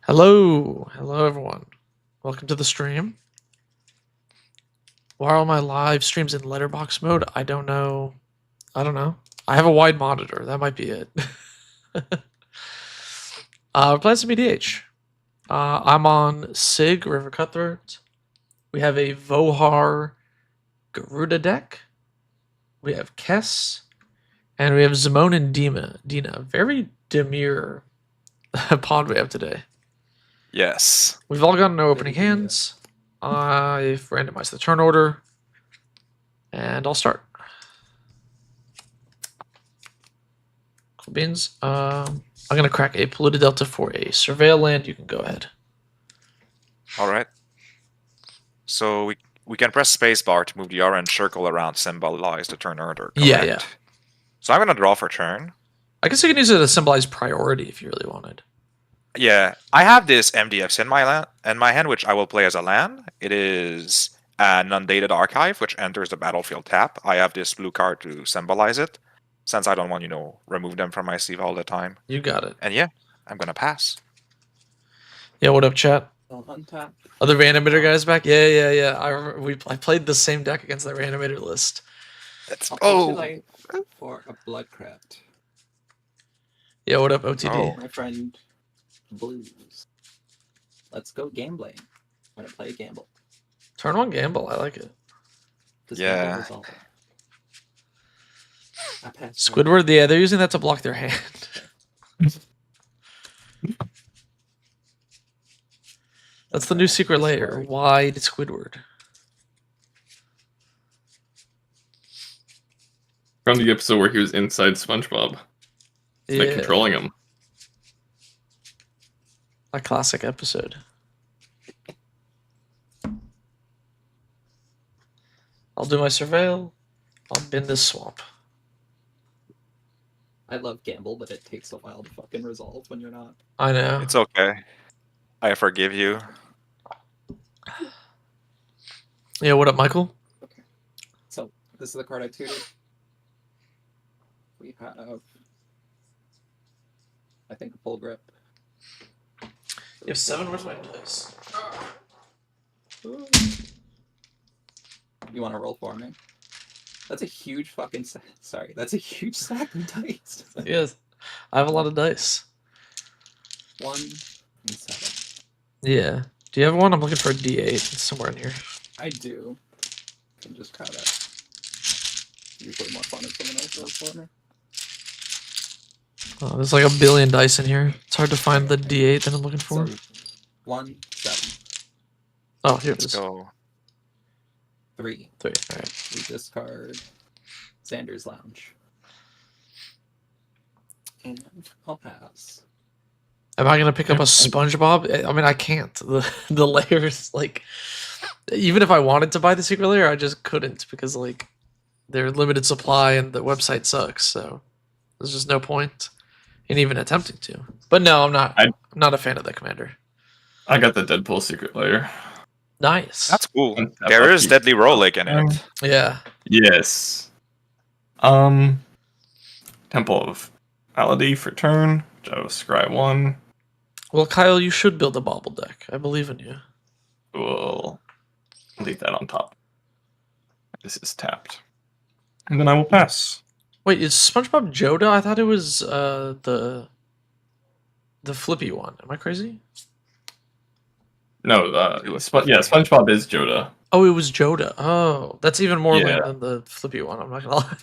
Hello everyone. Welcome to the stream. Why are all my live streams in letterbox mode? I don't know. I have a wide monitor. That might be it. We're playing some EDH. I'm on Sig, River Cutthroat. We have a Vohar Garuda deck. We have Kess. And we have Zimone and Dina. Very demure pod we have today. Yes. We've all gotten no opening hands. I've randomized the turn order. And I'll start. Cool beans. I'm going to crack a Polluted Delta for a Surveil land. You can go ahead. All right. So we can press spacebar to move the orange circle around to symbolize the turn order, correct? Yeah. So I'm going to draw for turn. I guess you can use it to symbolize priority if you really wanted. Yeah, I have this MDX in my hand, which I will play as a land. It is an undated archive, which enters the battlefield tap. I have this blue card to symbolize it, since I don't want, remove them from my sleeve all the time. You got it. And yeah, I'm going to pass. Yeah, what up, chat? I'll untap. Other Reanimator guys back? Yeah. I played the same deck against the Reanimator list. Like for a blood craft. Yeah, what up, OTD? Oh. My friend Blues. Let's go gambling. I'm gonna play a gamble. Turn one gamble. I like it. Yeah. I passed. Squidward, yeah, they're using that to block their hand. That's the new secret layer. Wide Squidward. From the episode where he was inside SpongeBob, like controlling him. A classic episode. I'll do my surveil. I'll bin this swamp. I love gamble, but it takes a while to fucking resolve when you're not. I know. It's okay. I forgive you. Yeah, what up, Michael? Okay. So, this is the card I tutored. We have, I think, a pull grip. You have 7. Where's my dice? You want to roll for me? That's a huge fucking sorry. That's a huge stack of dice. Yes, I have a lot of dice. 1 and 7. Yeah. Do you have one? I'm looking for a D8. It's somewhere in here. I do. I can just grab it. Usually more fun if someone else rolls for me. Oh, there's like a billion dice in here. It's hard to find the D8 that I'm looking for. So, 1, 7. Oh, here it Let's is. go. 3. 3. All right. We discard Xander's Lounge. And I'll pass. Am I gonna pick up a SpongeBob? I mean, I can't. The layers, like, even if I wanted to buy the secret layer, I just couldn't because like they're limited supply and the website sucks. So there's just no point in even attempting to. But no, I'm not. I'm not a fan of the commander. I got the Deadpool secret layer. Nice. That's cool. There is Deadly Rollick in it. Yeah. Yes. Temple of Malady for turn. Joe Scry 1. Well, Kyle, you should build a bobble deck. I believe in you. We'll leave that on top. This is tapped. And then I will pass. Wait, is SpongeBob Joda? I thought it was the flippy one. Am I crazy? No, SpongeBob is Joda. Oh, it was Joda. Oh, that's even more Yeah. lame than the flippy one. I'm not gonna lie.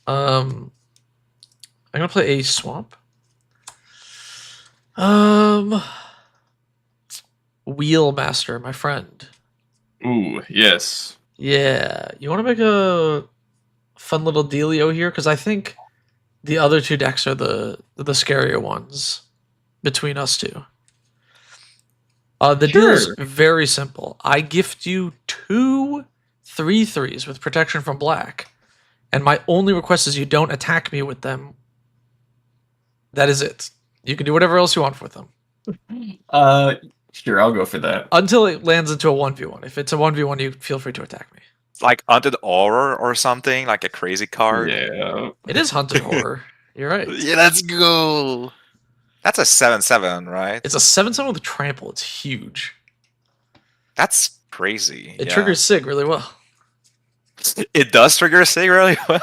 I'm gonna play a swamp. Wheelmaster, my friend. Ooh, yes. Yeah, you want to make a fun little dealio here because I think the other 2 decks are the scarier ones between us two. The deal is very simple. I gift you 2 3/3s with protection from black, and my only request is you don't attack me with them. That is it. You can do whatever else you want with them. Sure, I'll go for that. Until it lands into a 1v1. If it's a 1v1, you feel free to attack me. Like Hunted Horror or something, like a crazy card. Yeah. It is Hunted Horror. You're right. Yeah, let's go. That's a 7/7, right? It's a 7/7 with trample. It's huge. That's crazy. It yeah. triggers Sig really well. It does trigger a Sig really well.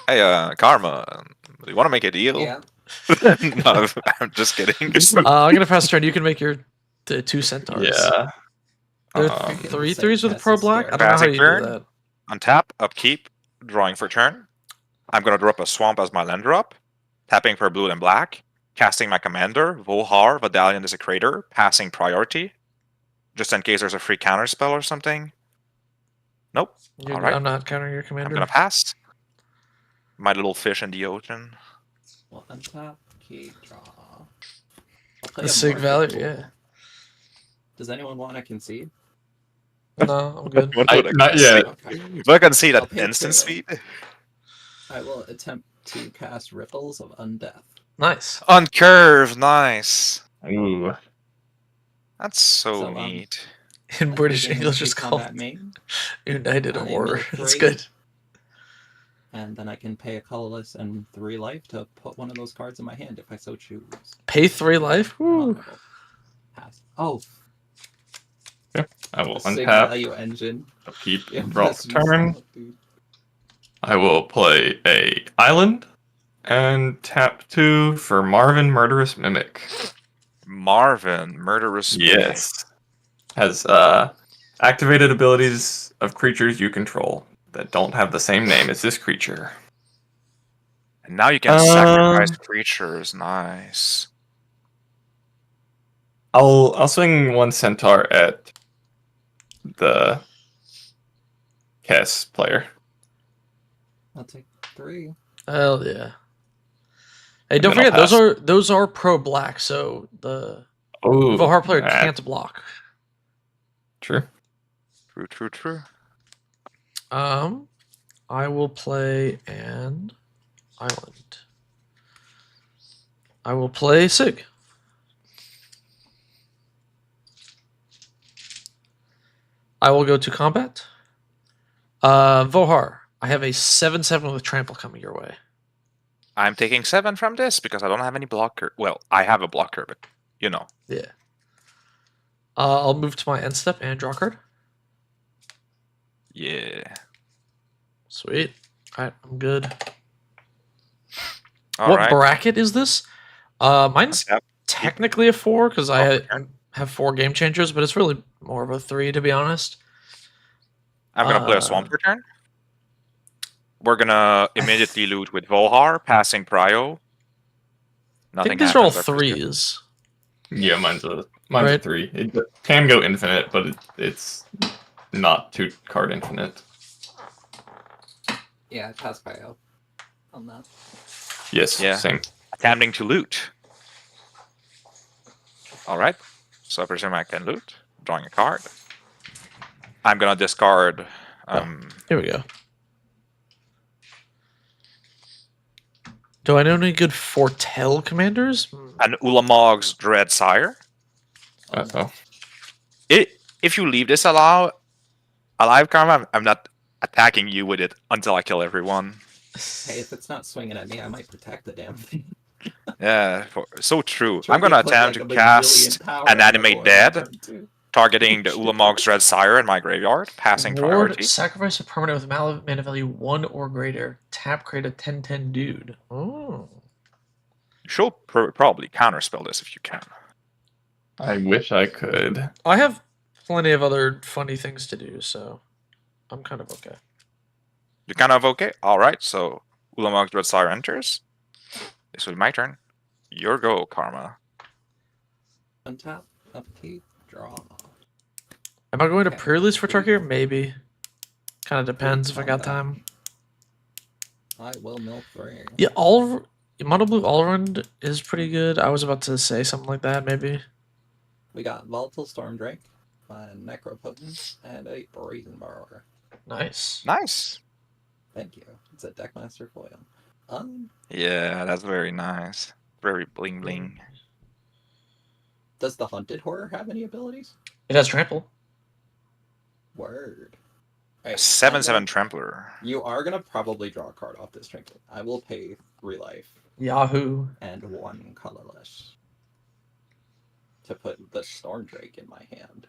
Hey, Karma, do you want to make a deal? Yeah. No, I'm just kidding. I'm gonna pass turn. You can make your 2 centaurs. Yeah. There are Um, 3 Say 3s with pass pro is black. I scary. don't know how Passing you turn. do that. Untap, upkeep, drawing for turn. I'm gonna drop a swamp as my land drop, tapping for blue and black, casting my commander, Vohar, Vidalian Desecrator, passing priority, just in case there's a free counter spell or something. Nope. All right. I'm not countering your I'm commander. gonna pass. My little fish in the ocean. Well, untap, key, draw. I'll play The a Sig Market value, Pool. yeah. Does anyone want to concede? No, I'm good. not yet. Okay. But I can see I'll that pay instant 2. speed. I will attempt to cast Ripples of Undeath. Nice. On curve, nice. Ooh. That's so So, neat. In British Activating English, Key it's Combat called main, United I War. mill That's 3. good. and then I can pay a colorless and 3 life to put one of those cards in my hand if I so choose. Pay 3 life. Woo. I will pass. Oh, I will the Sig untap, value engine. upkeep, Yeah, draw that's turn. stuff, dude. I will play a island and tap 2 for Marvin Murderous Mimic. Marvin, murderous. Mimic. Yes. Has activated abilities of creatures you control that don't have the same name as this creature. And now you can sacrifice creatures. Nice. I'll swing 1 centaur at the Kess player. I'll take 3. Hell yeah. Hey, don't then I'll forget pass. those are pro black, so the Oh, Vohar player can't block. True. True. I will play an island. I will play Sig. I will go to combat. Vohar, I have a 7/7 with trample coming your way. I'm taking 7 from this because I don't have any blocker. Well, I have a blocker, but you know. Yeah. I'll move to my end step and draw a card. Yeah. Sweet. Alright, I'm good. All what right. bracket is this? Mine's Yep. technically a 4 because I Okay. have 4 game changers, but it's really more of a 3 to be honest. I'm gonna play a swamp return. We're gonna immediately loot with Vohar, passing Prio. I Nothing think these are all happens, I presume. 3s. Yeah, mine's a Right. 3. It can go infinite, but it's not 2 card infinite. Yeah, I pass Bio on that. Yes, Yeah. same. Attempting to loot. All right. So I presume I can loot. Drawing a card. I'm gonna discard. Here we go. Do I know any good Foretell commanders? An Ulamog's Dread Sire. Uh-oh. If you leave this alive, Karma, I'm not attacking you with it until I kill everyone. Hey, if it's not swinging at me, I might protect the damn thing. Yeah, so true. Try I'm gonna put, attempt like, to a cast bajillion power an on Animate the board Dead, on turn 2. targeting the Ulamog's Dread Sire in my graveyard, passing Ward, priority. sacrifice a permanent with mana value 1 or greater. Tap, create a 10/10 dude. Oh. You should probably counterspell this if you can. I wish I could. I have plenty of other funny things to do, so I'm kind of okay. You're kind of okay? Alright, so Ulamog's Dread Sire enters. This will be my turn. Your go, Karma. Untap, upkeep, draw. Am I going to Okay. pre-release for Tarkir? Maybe. Kind of depends if I got time. I will mill 3. Yeah, Mono Blue Allround is pretty good. I was about to say something like that, maybe. We got Volatile Stormdrake, a Necropotent, and a Brazen Borrower. Nice. Nice. Thank you. It's a Deckmaster foil. Yeah, that's very nice. Very bling bling. Does the Hunted Horror have any abilities? It has trample. Word. Right, 7/7 Trampler. You are gonna probably draw a card off this trinket. I will pay 3 life Yahoo. and 1 colorless to put the Storm Drake in my hand.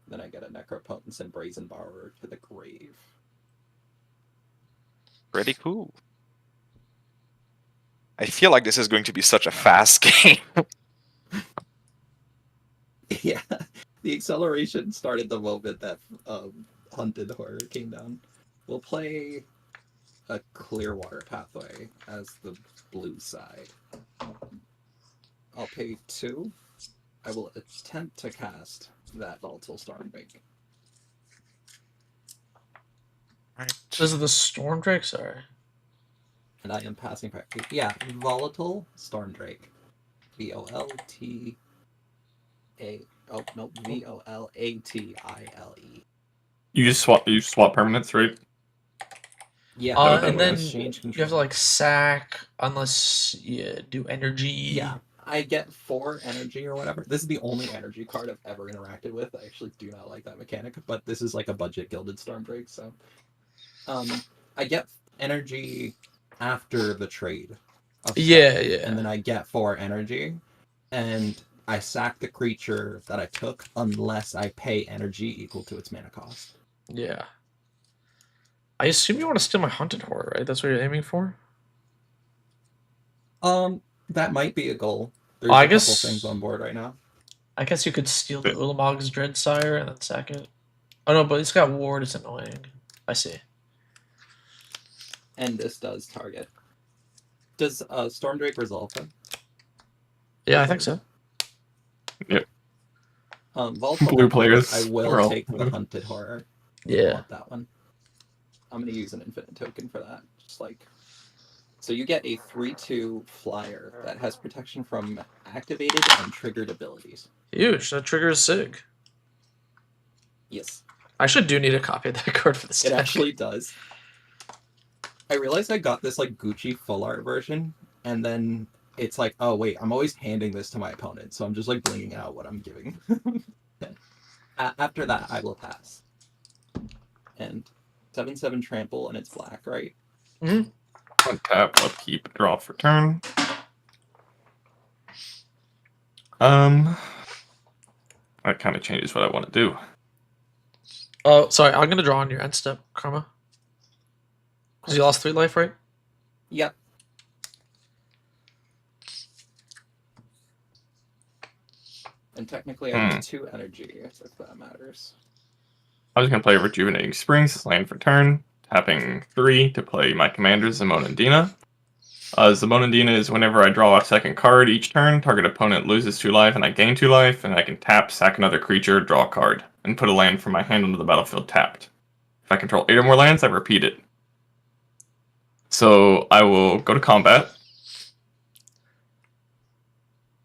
Then I get a Necropotence and Brazen Borrower to the grave. Pretty cool. I feel like this is going to be such a fast game. Yeah, the acceleration started the moment that Hunted Horror came down. We'll play a Clearwater Pathway as the blue side. I'll pay 2. I will attempt to cast that Volatile Stormdrake. Right. This is the Storm Drake, sorry. And I am passing back. Yeah, Volatile Stormdrake. VOLTA. Oh no, VOLATILE. You just swap permanents, right? Yeah, And then exchange you have to control. like sack unless you do energy. Yeah, I get 4 energy or whatever. This is the only energy card I've ever interacted with. I actually do not like that mechanic, but this is like a budget Gilded Stormdrake, so I get energy after the trade. of Yeah, stuff, yeah. And then I get 4 energy, and I sack the creature that I took unless I pay energy equal to its mana cost. Yeah. I assume you want to steal my Hunted Horror, right? That's what you're aiming for? That might be a goal. There's I a couple guess- things on board right now. I guess you could steal the Ulamog's Dreadsire and then sack it. Oh no, but it's got Ward, it's annoying. I see. And this does target. Does Stormdrake resolve them? Yeah, I think so. Volatile Blue Hunted, players, I we're will all take the blue. Hunted Horror. I Yeah. want that one. I'm going to use an infinite token for that. Just like... So you get a 3/2 flyer that has protection from activated and triggered abilities. Huge. That triggers Sig. Yes, I actually do need a copy of that card for this it deck. actually does. I realized I got this like Gucci full art version, and then it's like, oh wait, I'm always handing this to my opponent, so I'm just like blinging out what I'm giving. After that, I will pass. And 7/7 trample, and it's black, right? Mm-hmm. Untap, upkeep, draw for turn. That kind of changes what I want to do. Oh, sorry. I'm gonna draw on your end step, Karma. Because you lost 3 life, right? Yep. And technically, I have 2 energy, if that matters. I was going to play Rejuvenating Springs, land for turn, tapping 3 to play my commander, Zamonandina. Zamonandina is whenever I draw a second card each turn, target opponent loses 2 life and I gain 2 life, and I can tap, sack another creature, draw a card, and put a land from my hand onto the battlefield tapped. If I control 8 or more lands, I repeat it. So I will go to combat.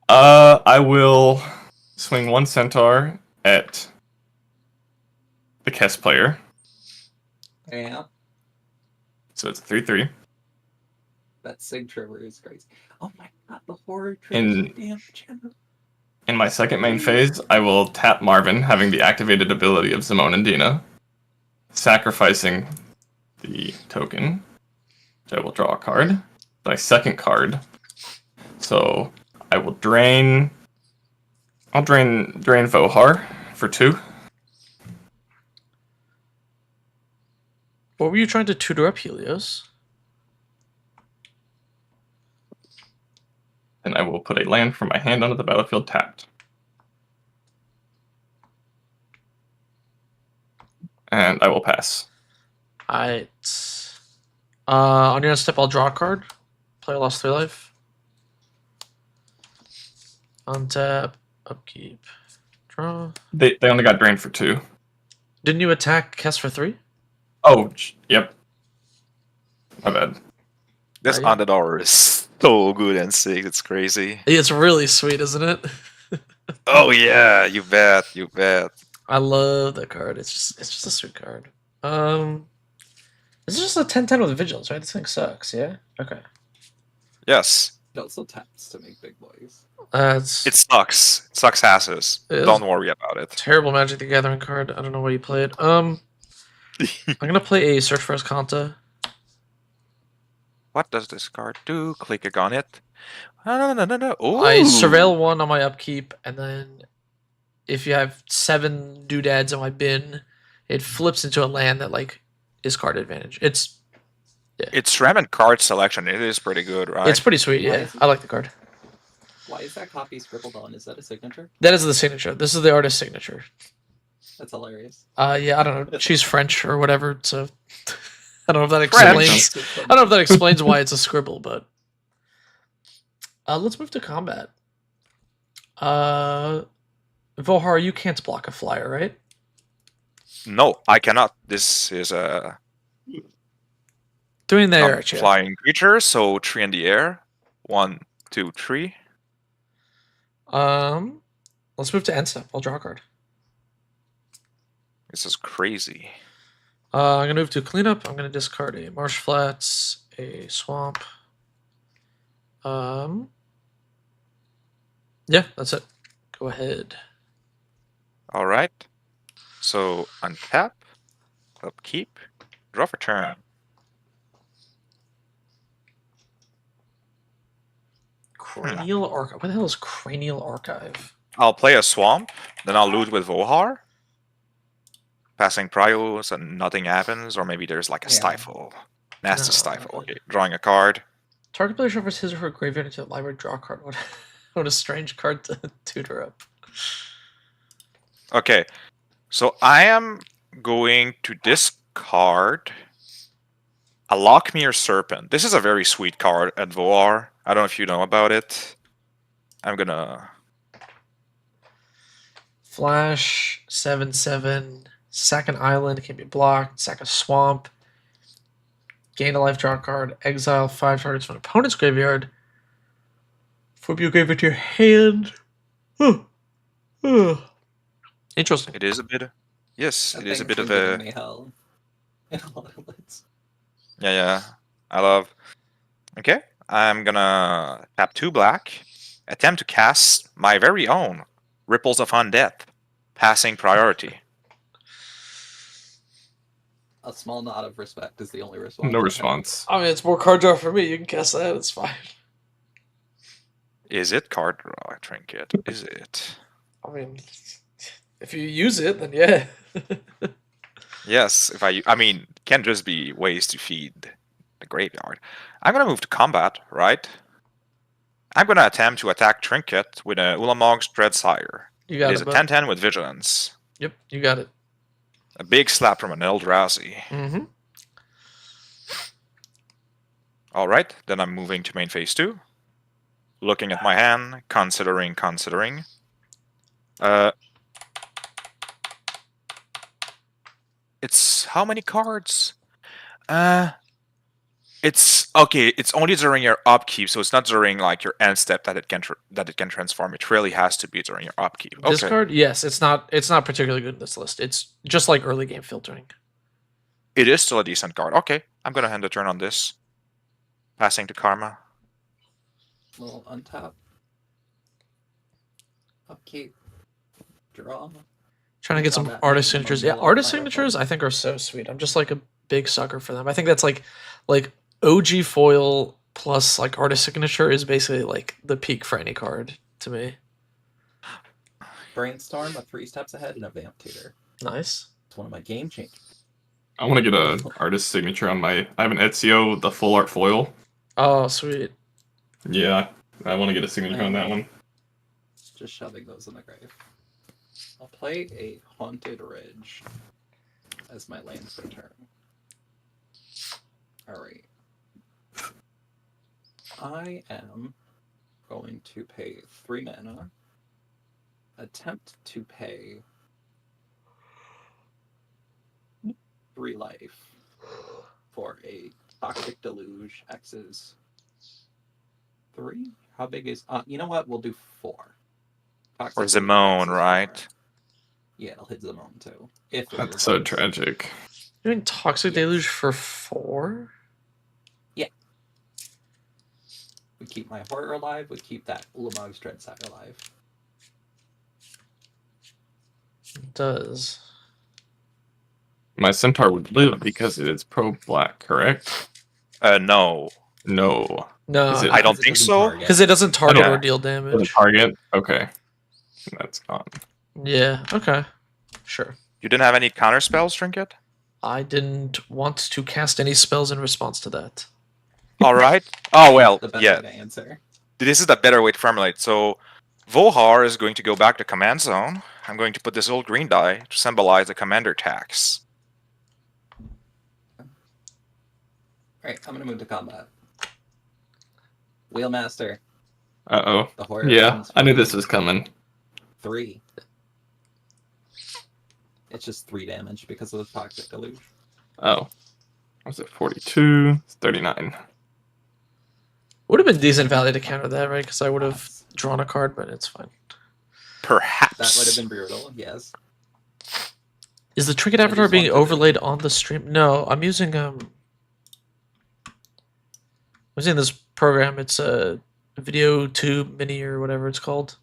I will swing 1 centaur at the Kess player. Yeah. So it's a 3/3. That Sig Trigger is crazy. Oh my god, the horror trigger. Damn channel. In my second main phase, I will tap Marvin, having the activated ability of Zamonandina, sacrificing the token. So I will draw a card. My second card. So I will drain. I'll drain Vohar for 2. What were you trying to tutor up, Helios? And I will put a land from my hand onto the battlefield tapped. And I will pass. Alright. On your next step, I'll draw a card. Player lost 3 life. Untap, upkeep, draw. They only got drained for 2. Didn't you attack Kess for 3? Oh, yep. My bad. This Yeah. Underdog is so good and sick. It's crazy. It's really sweet, isn't it? Oh yeah, you bet, you bet. I love that card. It's just a sweet card. It's just a 10/10 with vigilance, right? This thing sucks, yeah? Okay. Yes, It also taps to make big boys. It's it sucks. It sucks asses. It is. Don't worry about it. terrible Magic the Gathering card. I don't know why you play it. I'm gonna play a Search for Escanta. What does this card do? Click on it. No. Ooh. I surveil one on my upkeep, and then if you have 7 doodads in my bin, it flips into a land that like is card advantage. It's Ramen card selection. It is pretty good, right? it's pretty sweet. Why Yeah, is it- I like the card. Why is that copy scribbled on? Is that a signature? That is the signature. This is the artist's signature. That's hilarious. Yeah, I don't know. She's French or whatever, so I don't know if that French. explains. I don't know if that explains why it's a scribble, but let's move to combat. Vohar, you can't block a flyer, right? No, I cannot. This is a Doing the air check. flying creature, so 3 in the air. 1, 2, 3. Let's move to end step. I'll draw a card. This is crazy. I'm gonna move to cleanup. I'm gonna discard a marsh flats, a swamp. Yeah, that's it. Go ahead. All right. So untap, upkeep, draw for turn. Cranial Archive. What the hell is Cranial Archive? I'll play a swamp, then I'll loot with Vohar. Passing Pryos and nothing happens, or maybe there's like a Yeah. stifle. Nasty No. stifle. Okay, drawing a card. Target player shuffles his or her graveyard into the library. Draw a card. What a strange card to tutor up. Okay, so I am going to discard a Lockmere Serpent. This is a very sweet card at Vohar. I don't know if you know about it. I'm gonna... Flash 7/7. Sack an island, can be blocked. Sack a swamp. Gain a life, draw a card. Exile 5 targets from an opponent's graveyard. Flip your graveyard to your hand. Interesting. It is a bit... Yes, That it is a thing's bit of been a... giving me hell in a lot of lists. Yeah, I love. Okay, I'm gonna tap 2 black, attempt to cast my very own Ripples of Undeath, passing priority. A small nod of respect is the only response. No I have. response. I mean, it's more card draw for me. You can cast that. It's fine. Is it card draw trinket? Is it? I mean, if you use it, then yeah. Yes. If I mean, can just be ways to feed the graveyard. I'm gonna move to combat, right? I'm gonna attempt to attack trinket with a Ulamog's Dreadsire. You It got is it. a bud. 10/10 with vigilance. Yep, you got it. A big slap from an Eldrazi. Mm-hmm. All right, then I'm moving to main phase 2. Looking at my hand, considering. It's how many cards? It's okay. It's only during your upkeep, so it's not during like your end step that it can transform. It really has to be during your upkeep. This Okay, card, yes, it's not particularly good in this list. It's just like early game filtering. it is still a decent card. Okay, I'm gonna hand the turn on this. Passing to Karma. Little untap. Upkeep. Draw. Trying to get some Combat artist maximum signatures. Yeah, yellow artist fire signatures button. I think are so sweet. I'm just like a big sucker for them. I think that's like OG foil plus like artist signature is basically like the peak for any card to me. Brainstorm, a 3 steps ahead, and a vamp tutor. Nice. It's one of my game changers. I want to get a artist signature on my. I have an Ezio, the full art foil. Oh, sweet. Yeah, I want to get a signature on that one. Just shoving those in the grave. I'll play a Haunted Ridge as my land for turn. Alright. I am going to pay 3 mana. Attempt to pay 3 life for a Toxic Deluge X's 3. How big is... you know what? We'll do 4. Toxic Or Deluge Zimone, X is 4. right? Yeah, it'll hit Zimone too. If it That's so reverts. tragic. Doing Toxic Yes. Deluge for 4? We keep my Horror alive, we keep that Ulamog's Dreadsire alive. It does. My centaur would live because it is pro black, correct? No. No. No, Is it- I don't Because it think doesn't so. target. because it doesn't target Okay. or deal For the damage. target? Okay. That's gone. Yeah. Okay. Sure. You didn't have any counter spells, Trinket? I didn't want to cast any spells in response to that. All right. Oh well, The best yeah. way to answer. This is the better way to formulate. So, Vohar is going to go back to command zone. I'm going to put this old green die to symbolize the commander tax. Alright, I'm gonna move to combat. Wheelmaster, Uh-oh. the horror Yeah, comes I knew for this was coming. 3. It's just 3 damage because of the toxic deluge. Oh. Was it 42? It's 39. Would have been decent value to counter that, right? Because I would have Perhaps. drawn a card, but it's fine. Perhaps. That would have been brutal, yes. Is the trinket I avatar just being wanted to- overlaid on the stream? No, I'm using I'm using this program. It's a video tube mini or whatever it's called.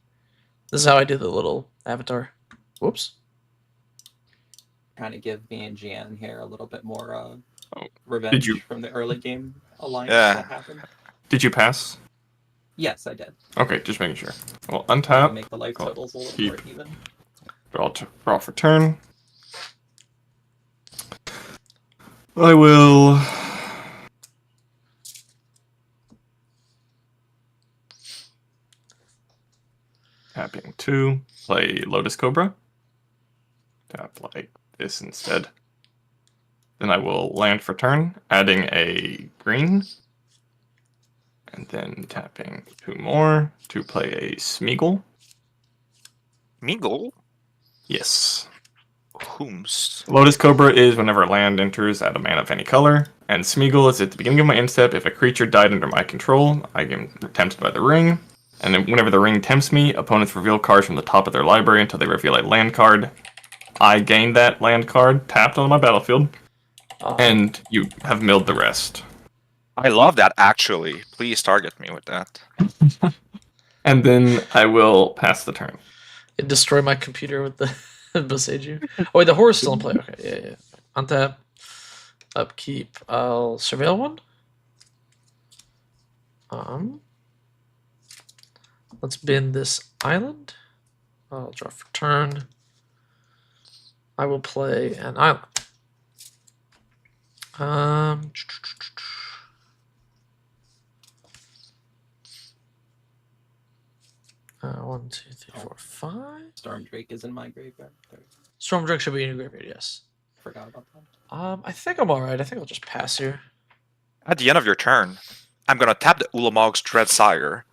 This is how I do the little avatar. Whoops. Trying to give me and Gian here a little bit more Oh, revenge you- from the early game alliance Yeah. that happened. Did you pass? Yes, I did. Okay, just making sure. Well, To untap. make the life Cool. totals a little Keep. more even. Draw for turn. I will. Tapping 2. Play Lotus Cobra. Tap like this instead. Then I will land for turn, adding a green. And then tapping 2 more to play a Smeagol. Meagle? Yes. Whomst? Lotus Cobra is whenever land enters at a mana of any color, and Smeagol is at the beginning of my end step. If a creature died under my control, I am tempted by the ring. And then whenever the ring tempts me, opponents reveal cards from the top of their library until they reveal a land card. I gain that land card tapped on my battlefield, and you have milled the rest. I love that, actually. Please target me with that. And then I will pass the turn. It destroyed my computer with the Boseiju. Oh wait, the horror's still in play. Okay, yeah. Untap. Upkeep. I'll surveil one. Let's bin this island. I'll draw for turn. I will play an island. 1, 2, 3, 4, 5. Storm Drake is in my graveyard. Stormdrake should be in your graveyard, yes. Forgot about that. I think I'm alright. I think I'll just pass here. At the end of your turn, I'm gonna tap the Ulamog's Dreadsire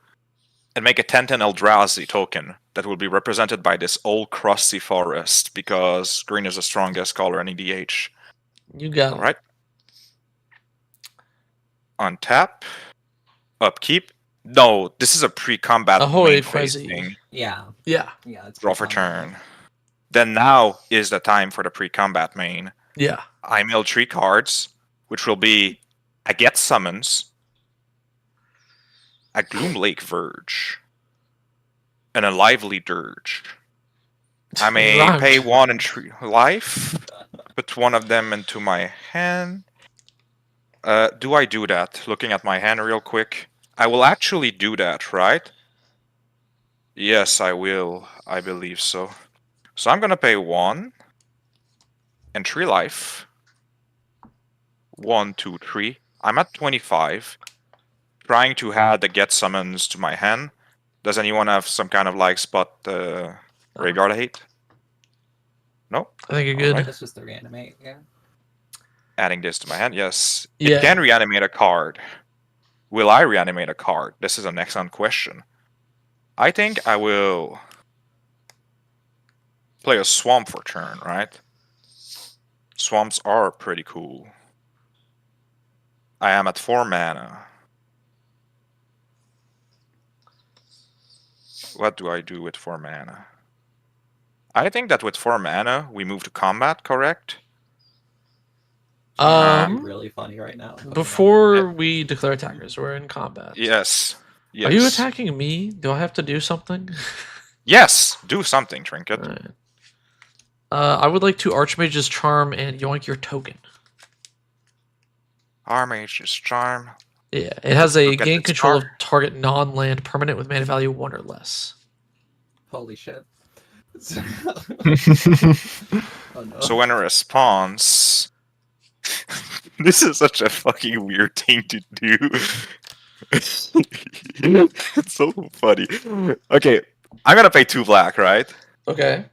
and make a 10/10 Eldrazi token that will be represented by this old crusty forest because green is the strongest color in EDH. You got it. Alright. Untap. Upkeep. No, this is a pre-combat Ahoy, main phase Prezi. thing. Yeah, Yeah, it's Draw for pretty turn. Then now is the time for the pre-combat main. yeah. I mill 3 cards, which will be a Get Summons, a Gloom Lake Verge, and a Lively Dirge. I may Rhymes. pay 1 and 3 life, put one of them into my hand. Do I do that? Looking at my hand real quick. I will actually do that, right? Yes, I will. I believe so. So I'm gonna pay 1 and 3 life. 1, 2, 3. I'm at 25. Trying to add the Get Summons to my hand. Does anyone have some kind of like spot graveyard hate? No? I think you're good. Alright. That's just the reanimate, yeah. Adding this to my hand, yes. Yeah. It can reanimate a card. Will I reanimate a card? This is an excellent question. I think I will play a swamp for turn, right? Swamps are pretty cool. I am at 4 mana. What do I do with 4 mana? I think that with 4 mana, we move to combat, correct? That'd be Um, really funny right now. Before we declare attackers, we're in combat. Yes. Yes. Are you attacking me? Do I have to do something? Yes! Do something, Trinket. Alright. I would like to Archmage's Charm and yoink your token. Armage's Charm. Yeah, it has a Look at gain its control of card. target non-land permanent with mana value 1 or less. Holy shit. Oh no. So when it responds, this is such a fucking weird thing to do. It's so funny. Okay, I'm gonna pay 2 black, right? Okay.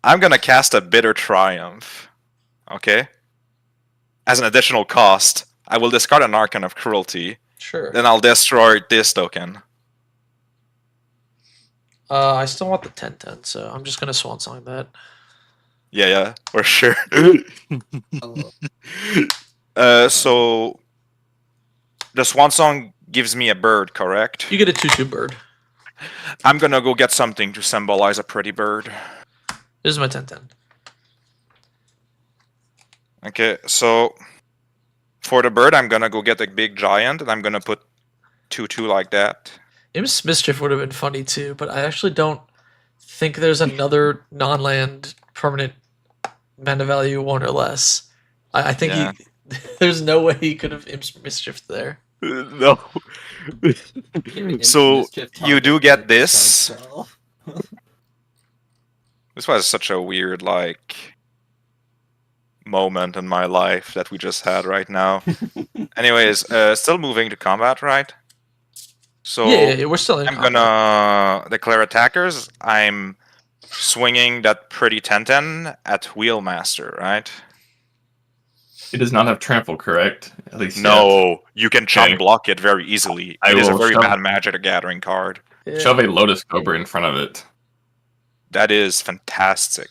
I'm gonna cast a Bitter Triumph. Okay? As an additional cost, I will discard an Archon of Cruelty. Sure. Then I'll destroy this token. I still want the 10/10, so I'm just gonna Swan Song that. Yeah, for sure. Oh, So the Swan Song gives me a bird, correct? You get a 2/2 bird. I'm gonna go get something to symbolize a pretty bird. This is my 10/10. Okay, so for the bird, I'm gonna go get a big giant, and I'm gonna put 2/2 like that. Imps Mischief would have been funny too, but I actually don't think there's another non-land permanent mana value 1 or less. I think Yeah. there's no way he could have Imps Mischief there. No. Imps So Mischief you do target get card this. does spell. This was such a weird, like, moment in my life that we just had right now. Anyways, still moving to combat, right? So Yeah, we're still in I'm combat. gonna declare attackers. I'm swinging that pretty 10/10 at Wheelmaster, right? It does not have trample, correct? At least yet. No, you can chump Okay. block it very easily. I It is a will very shove- bad Magic the Gathering card. Yeah. Shove a Lotus Cobra in front of it. That is fantastic.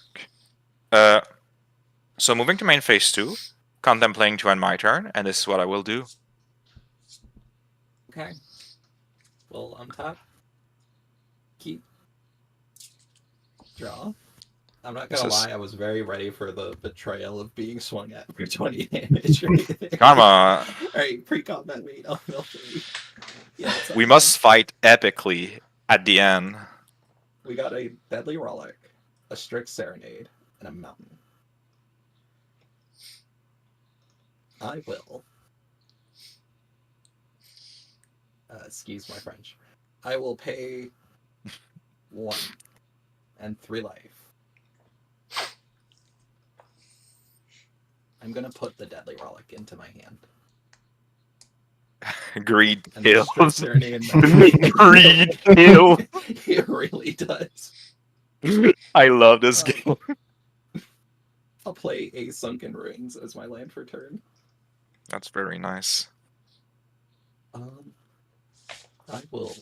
So moving to main phase 2, contemplating to end my turn, and this is what I will do. Okay. We'll untap. Keep. Draw. I'm not gonna This is- lie, I was very ready for the betrayal of being swung at for 20 damage right there. Karma, Alright, pre-combat wait, I'll show you. Yeah, it's we okay. must fight epically at the end. We got a Deadly Relic, a Strict Serenade, and a Mountain. I will. Excuse my French. I will pay 1 and 3 life. I'm gonna put the Deadly Relic into my hand. Greed And the Strict kills. Serenade Greed kills. It really does. I love this game. I'll play a Sunken Ruins as my land for turn. That's very nice. I will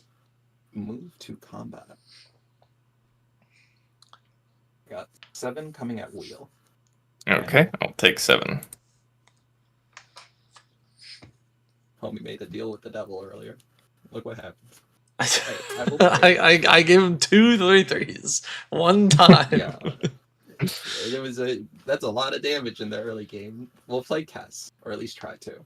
move to combat. Got 7 coming at wheel. Okay, I'll take 7. Homie made a deal with the devil earlier. Look what happened. I gave him 2 3/3s one time. Yeah. That's a lot of damage in the early game. We'll play Kess, or at least try to.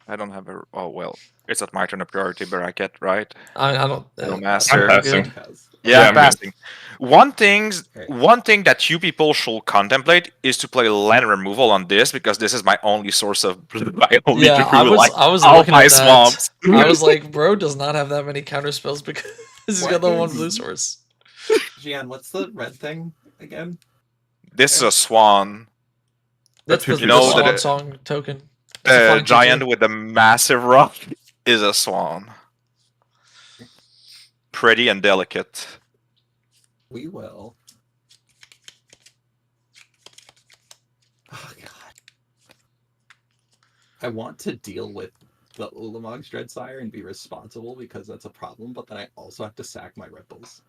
I don't have a. Oh well, it's at my turn a priority bracket, right? I don't. No I'm master. good. Kess. Yeah, Yeah, I'm I'm good. passing. One thing Okay. that you people should contemplate is to play land removal on this, because this is my only source of blue. I only Yeah, do like I was all looking my at that. swamps. I was like, bro does not have that many counter spells because he's got the What one is- blue source. Gian, what's the red thing again? This is a swan. That's the, You know the that Swan it- Song token. It's a The flying giant 2/2. with the massive rock is a swan. Pretty and delicate. We will. Oh god. I want to deal with the Ulamog's Dreadsire and be responsible because that's a problem, but then I also have to sack my ripples.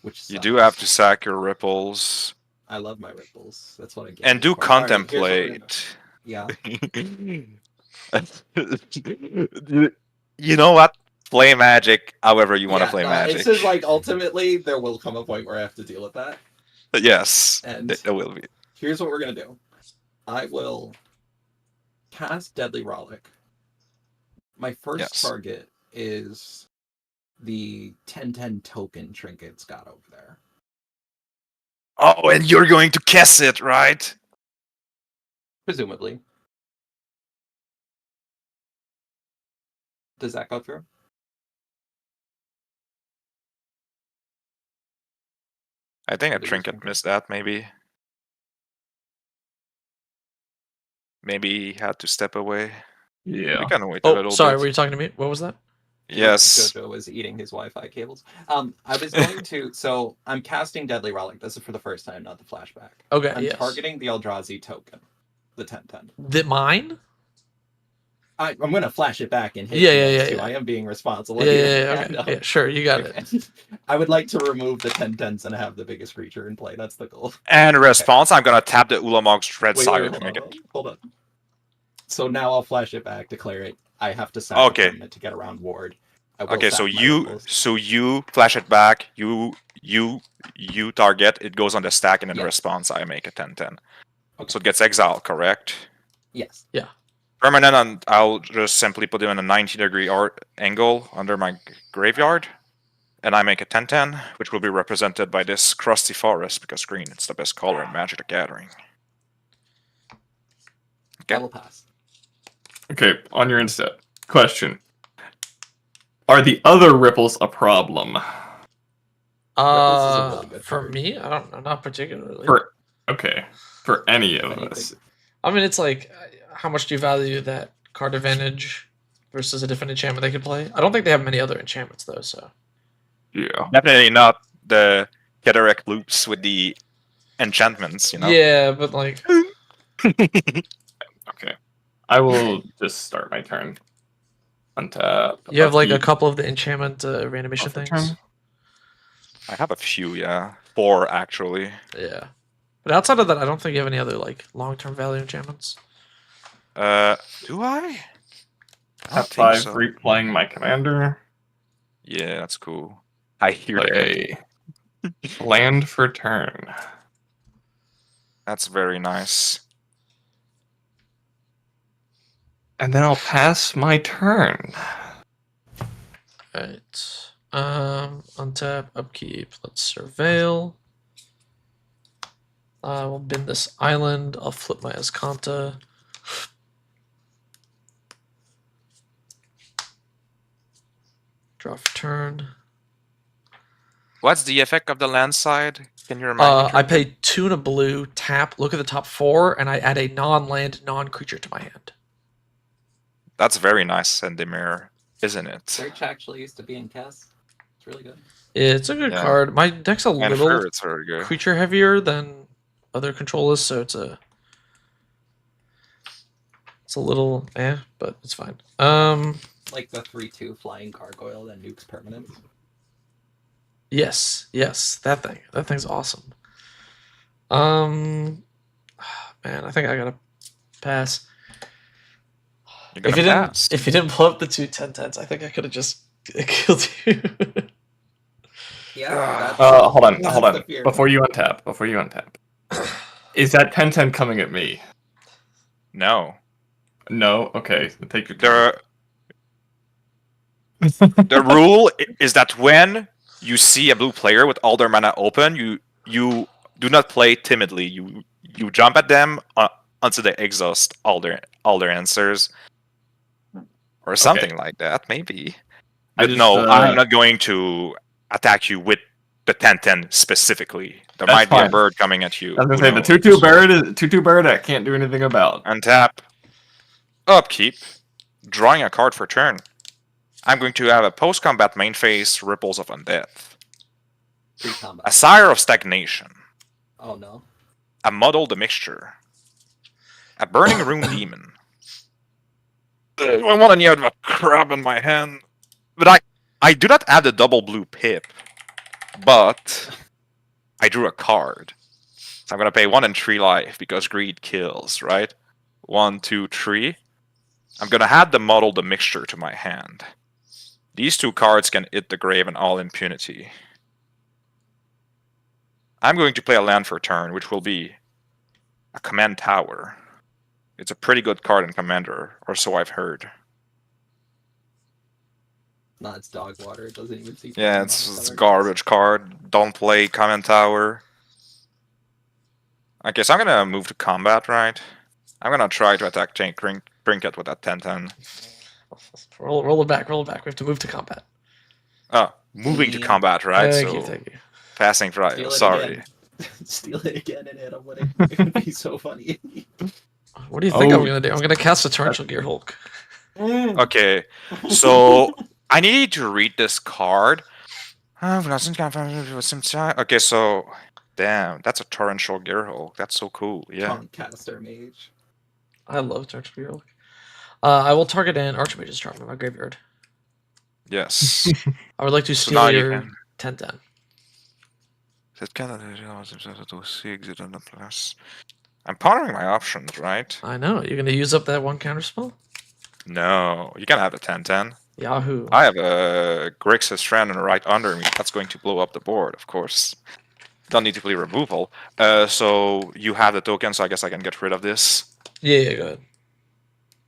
Which You do sucks. have to sack your ripples I love my ripples. That's what I get. and do for. Alright, here's what we're gonna do. contemplate. Yeah. You know what? Play Magic however you want to Yeah, play no, Magic. It's just like ultimately there will come a point where I have to deal with that. Yes, And there will be. here's what we're gonna do. I will cast Deadly Relic. My first Yes. target is the 10/10 token trinket's got over there. Oh, and you're going to kiss it, right? Presumably. Does that go through? I think a Did you trinket trinket? missed that, maybe. Maybe he had to step away. Yeah. We can wait a Oh, little sorry, bit. were you talking to me? What was that? Yes. Jojo was eating his Wi-Fi cables. I was going to. So I'm casting Deadly Relic. This is for the first time, not the flashback. Okay, I'm yes. targeting the Eldrazi token, the 10/10. Mine? I'm going to flash it back and hit Yeah, you yeah, guys yeah, too. yeah. I am being responsible Yeah, here. yeah, yeah, okay. Yeah, sure, you got it. Okay. I would like to remove the 10/10s and have the biggest creature in play. That's the goal. And in response, I'm gonna tap the Ulamog's Red Wait, Sire to hold make on, it. hold on. So now I'll flash it back, declare it. I have to sack Okay. a permanent to get around ward. I will Okay, sack so my you ripples. flash it back, you target, it goes on the stack, and in Yeah. response I make a 10/10. Okay. So it gets exiled, correct? Yes. Permanent, and I'll just simply put it in a 90-degree angle under my graveyard, and I make a 10/10, which will be represented by this crusty forest, because green, it's the best color in Magic the Gathering. Okay. I will pass. Okay, on your instead. Question. Are the other ripples a problem? Ripples is a really good For card. me, I don't know, not particularly. Okay. For any If of anything. us. I mean, it's like, how much do you value that card advantage versus a different enchantment they could play? I don't think they have many other enchantments though, so. Yeah. Definitely not the Cataract loops with the enchantments, you know? Yeah, but like, Okay. I will just start my turn. Untap. you have like a upkeep, couple of the enchantment reanimation off the things. turn. I have a few, yeah. 4, actually. Yeah. But outside of that, I don't think you have any other like long-term value enchantments. Do I? I don't Tap think 5, so. replaying my commander. Yeah, that's cool. I hear the Play land for turn. That's very nice. And then I'll pass my turn. Right. Untap, upkeep. Let's surveil. We'll bin this island. I'll flip my Azcanta. Draw for turn. What's the effect of the land side? Can you remind me? I Trinket? pay 2 and a blue, tap, look at the top 4, and I add a non-land, non-creature to my hand. That's very nice, Sendemir, isn't it? Search actually used to be in Cass. It's really good. It's a good Yeah. card. My deck's a And little Fur, it's very good. creature heavier than other controllers, so it's a little but it's fine. Like the 3/2 flying gargoyle that nukes permanent. Yes, that thing's awesome. Man, I think I gotta pass. You're If gonna you pass. didn't pull up the 2 10/10s, I think I could have just killed you. Yeah. Hold on. that's the fear. Before you untap. Is that 10/10 coming at me? No. No? Okay. Take your turn. The rule is that when you see a blue player with all their mana open, you do not play timidly. You jump at them until they exhaust all their answers, or something like that, maybe. But no, I'm not going to attack you with the 10/10 specifically. There might be a bird coming at you. I was gonna say the 2/2 bird is 2/2 bird I can't do anything about. Untap, upkeep, drawing a card for turn. I'm going to have a post-combat main phase, Ripples of Undeath. Pre-combat. A Sire of Stagnation. Oh no. A Muddle the Mixture. A Burning Rune Demon. I want to have a crab in my hand. But I do not have the double blue pip. But I drew a card. So I'm going to pay 1 and 3 life because greed kills, right? 1, 2, 3. I'm going to add the Muddle the Mixture to my hand. These 2 cards can hit the grave in all impunity. I'm going to play a land for turn, which will be a Command Tower. It's a pretty good card in Commander, or so I've heard. No, it's dog water. It doesn't even see. Yeah, it's a garbage card. Don't play Command Tower. Okay, so I'm gonna move to combat, right? I'm gonna try to attack Trinket with that 10/10. Roll it back. Roll it back. We have to move to combat. Oh, moving to Yeah. combat, right? Thank so you. Thank you. passing Steal trial. it Sorry. again. Steal it again and hit him with it. It would be so funny. What do you think I'm Oh. gonna do? I'm gonna cast a Torrential Gear Hulk. Okay, so I need to read this card. Okay, so damn, that's a torrential gear hulk. That's so cool. Yeah. Toncaster Mage. I love Torrential Gear Hulk. I will target an Archmage's Charm in my graveyard. Yes. I would like to So steal now you your can- 10/10. I'm pondering my options, right? I know. You're gonna use up that one counter spell? No, you can have a 10/10. Yahoo. I have a Grixis Strand right under me. That's going to blow up the board, of course. Don't need to play removal. So you have the token, so I guess I can get rid of this. Yeah, go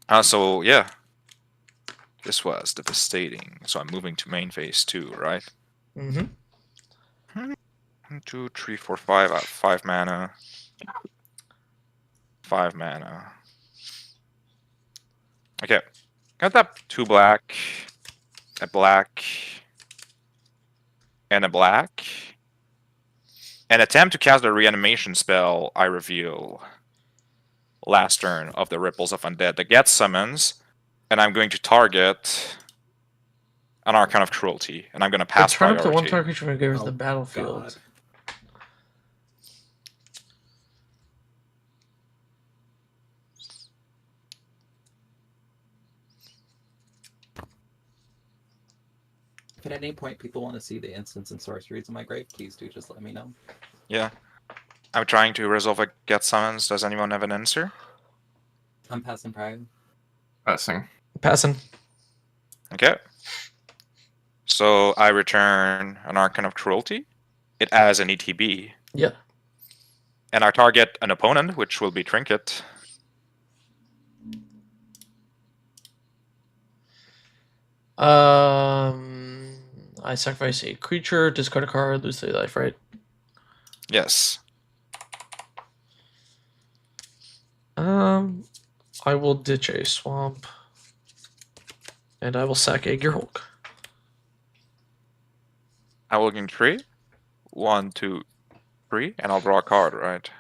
ahead. So yeah. This was devastating. So I'm moving to main phase 2, right? Mm-hmm. 1, 2, 3, 4, 5. I have 5 mana. 5 mana. Okay. Got that 2 black, a black, and a black. An attempt to cast the reanimation spell, I reveal. Last turn of the Ripples of Undead. The get summons, and I'm going to target an Archon of Cruelty, and I'm going to pass Turn up priority. to one target creature from your graveyard Oh, the battlefield. God. If at any point people want to see the instants and sorceries in my grave, please do just let me know. Yeah. I'm trying to resolve a get summons. Does anyone have an answer? I'm passing prior. Passing. Passing. Okay. So I return an Archon of Cruelty. It has an ETB. Yeah. And I target an opponent, which will be Trinket. I sacrifice a creature, discard a card, lose 3 life, right? Yes. I will ditch a swamp. And I will sack a Gear Hulk. I will gain 3. 1, 2, 3. And I'll draw a card, right?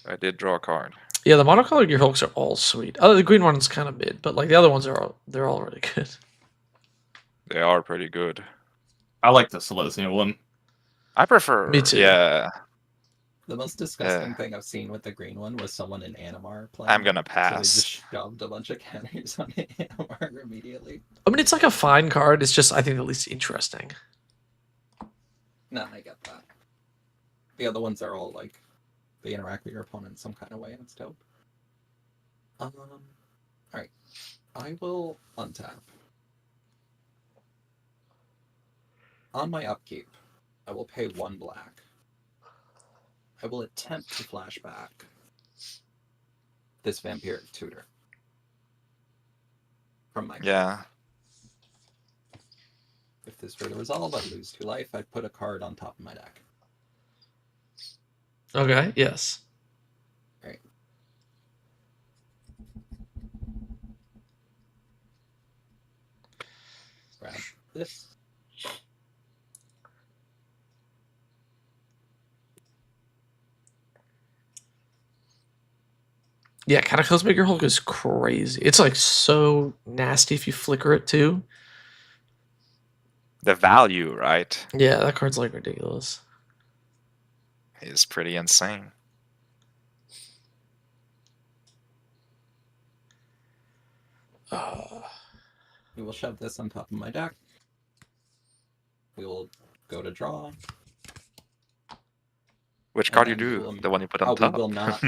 I did draw a card. Yeah, the monocolored Gear Hulks are all sweet. The green one's kind of mid, but like the other ones they're all really good. They are pretty good. I like the Selesnya one. I prefer. Me too. Yeah. The most disgusting Yeah. thing I've seen with the green one was someone in Animar playing. I'm gonna So they pass. just shoved a bunch of counters on Animar immediately. I mean, it's like a fine card. It's just I think the least interesting. No, I get that. The other ones are all like they interact with your opponent in some kind of way, and it's dope. Alright. I will untap. On my upkeep, I will pay 1 black. I will attempt to flashback this Vampiric Tutor from my Yeah. If this were to resolve, I'd lose 2 life. I'd put a card on top of my deck. Okay. Yes. Grab this. Yeah, Cataclysmic Gear Hulk is crazy. It's like so nasty if you flicker it too. The value, right, Yeah, that card's like ridiculous. is pretty insane. We will shove this on top of my deck. We will go to draw. Which And card you then we do? will- The one you put on Oh, top? we will not.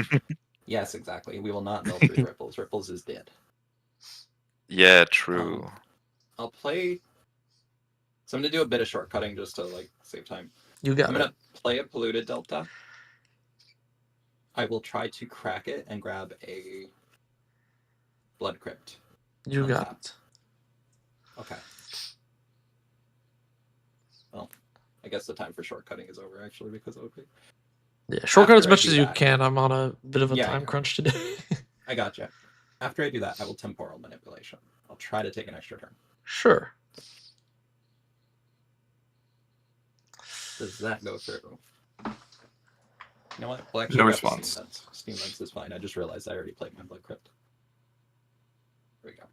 Yes, exactly. We will not mill 3 Ripples. Ripples is dead. Yeah, true. I'll play. So I'm gonna do a bit of shortcutting just to like save time. You got I'm it. gonna play a Polluted Delta. I will try to crack it and grab a Blood Crypt. You on got top. it. Okay. Well, I guess the time for shortcutting is over actually because of it. Yeah, shortcut as After I much do as you that- can. I'm on a bit of a Yeah, time yeah. crunch today. I gotcha. After I do that, I will Temporal Manipulation. I'll try to take an extra turn. Sure. Does that go through? You know what? Well, No grab response. Steam Vents. Steam Vents is fine. I just realized I already played my Blood Crypt. There we go.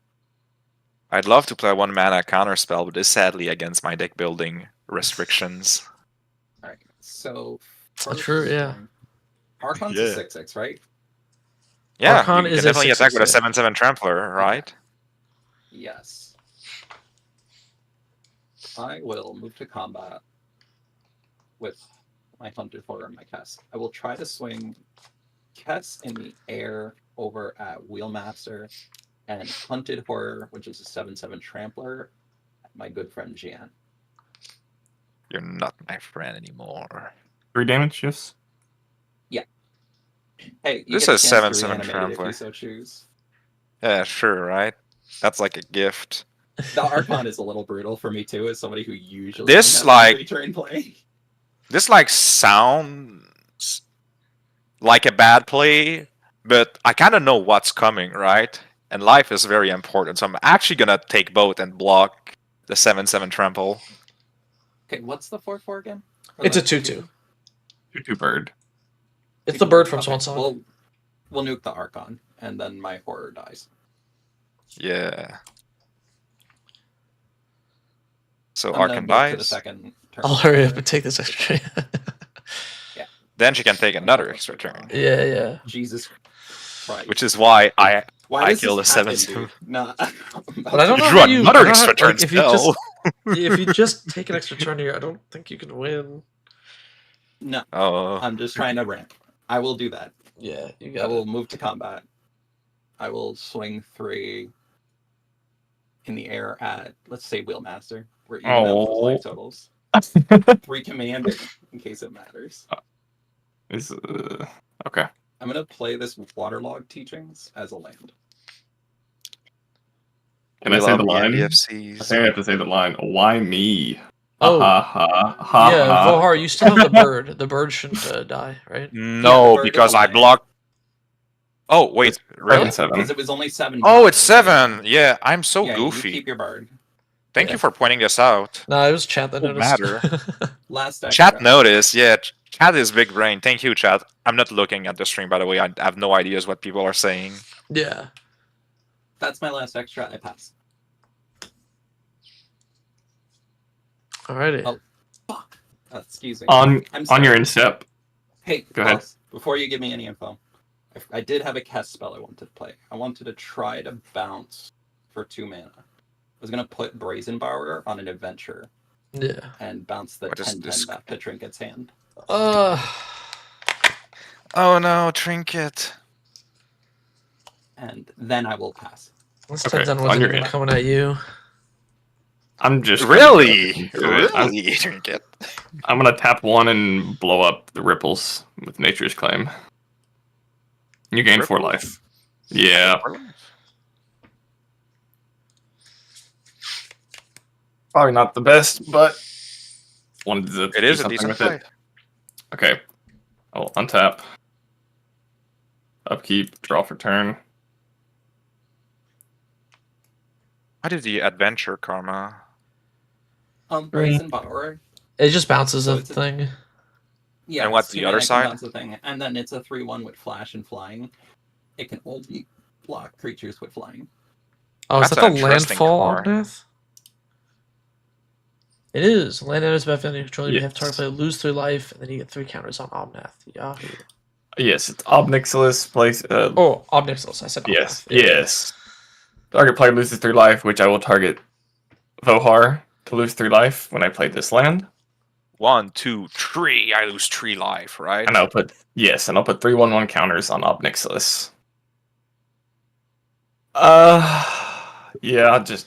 I'd love to play 1 mana counterspell, but is sadly against my deck building restrictions. All right. So. True, yeah. Archon's Yeah. a 6/6, right? Yeah, Archon you is can a definitely attack 6/6, with a yeah. 7/7 Trampler, right? Yes. I will move to combat with my Hunted Horror and my Kess. I will try to swing Kess in the air over at Wheelmaster and Hunted Horror, which is a 7/7 Trampler, at my good friend Jian. You're not my friend anymore. 3 damage, yes. Hey, you This get a is chance to 7/7 reanimate it if Trampler. you so choose. Yeah, sure, right? That's like a gift. The Archon is a little brutal for me too, as somebody who usually This, only has like- 3 turn play. This like sounds like a bad play, but I kind of know what's coming, right? And life is very important, so I'm actually gonna take both and block the 7/7 Trample. Okay, what's the 4/4 again? Or It's the a 2/2. 2/2 bird. It's the bird from Okay, Swansong. We'll nuke the Archon, and then my Horror dies. Yeah. So I'm gonna Archon move to the dies. second turn. I'll hurry up and take this extra. Then she can take another extra turn. Yeah, yeah. Jesus Christ. Which is why I Why does kill this the happen, 7/7. dude? No. But I don't know Drew how you. another I don't know extra how- turn like, if you just spell. if you just take an extra turn here, I don't think you can win. No, Oh, I'm just trying to ramp. I will do that. Yeah, you I got will it. move to combat. I will swing 3 in the air at, let's say, Wheelmaster. We're even out with Oh. life totals. 3 commander, in case it matters. Is okay. I'm going to play this Waterlog Teachings as a land. Can we I say love the line? I NDFCs. think I have to say the line. Why me? Oh. Ha ha ha Yeah, ha. Vohar, you still have the bird. The bird shouldn't die, right? No, bird is because a I land. blocked. Oh wait, really? 7/7. Because it was only 7. Oh, it's 7. Yeah, I'm so yeah, goofy. You keep your bird. Thank Yeah. you for pointing this out. No, it was chat that Don't noticed. Last Chat extra. noticed. Yeah, chat is big brain. Thank you, chat. I'm not looking at the stream, by the way. I have no ideas what people are saying. Yeah. That's my last extra. I pass. Alrighty. Oh. Fuck. Excuse me. On I'm on sorry. your instep. Hey, Go ahead. boss, before you give me any info, I did have a cast spell I wanted to play. I wanted to try to bounce for 2 mana. I was going to put Brazen Borrower on an adventure Yeah. and bounce the What is 10/10 this? back to Trinket's hand. Uh, Oh no, trinket. And then I will pass. this Okay, 10/10 on wasn't your even end. coming at you. I'm just Really? I'm, Really, trinket. I'm gonna tap 1 and blow up the ripples with Nature's Claim. You gain 4 Ripples? life. Yeah. Probably not the best, but wanted to It do is a something decent with play. it. Okay. I'll untap. Upkeep, draw for turn. How did the adventure karma? Brazen Borrower. It just bounces So a it's a- thing. Yeah, And what's it's the 2 other mana, can side? bounce the thing. And then it's a 3/1 with flash and flying. It can only block creatures with flying. Oh, is That's that an the interesting Landfall card. Omnath? It is. Land enters the battlefield, you control, you have Yes. target player lose 3 life, and then you get 3 counters on Omnath. Yahoo. Yes, it's Obnixilis place. Oh, Omnixos. I said Omnath. Yes, Yeah. yes. Target player loses 3 life, which I will target Vohar to lose 3 life when I play this land. 1, 2, 3. I lose 3 life, right? And I'll put 3/1/1 counters on Obnixilis. Yeah, just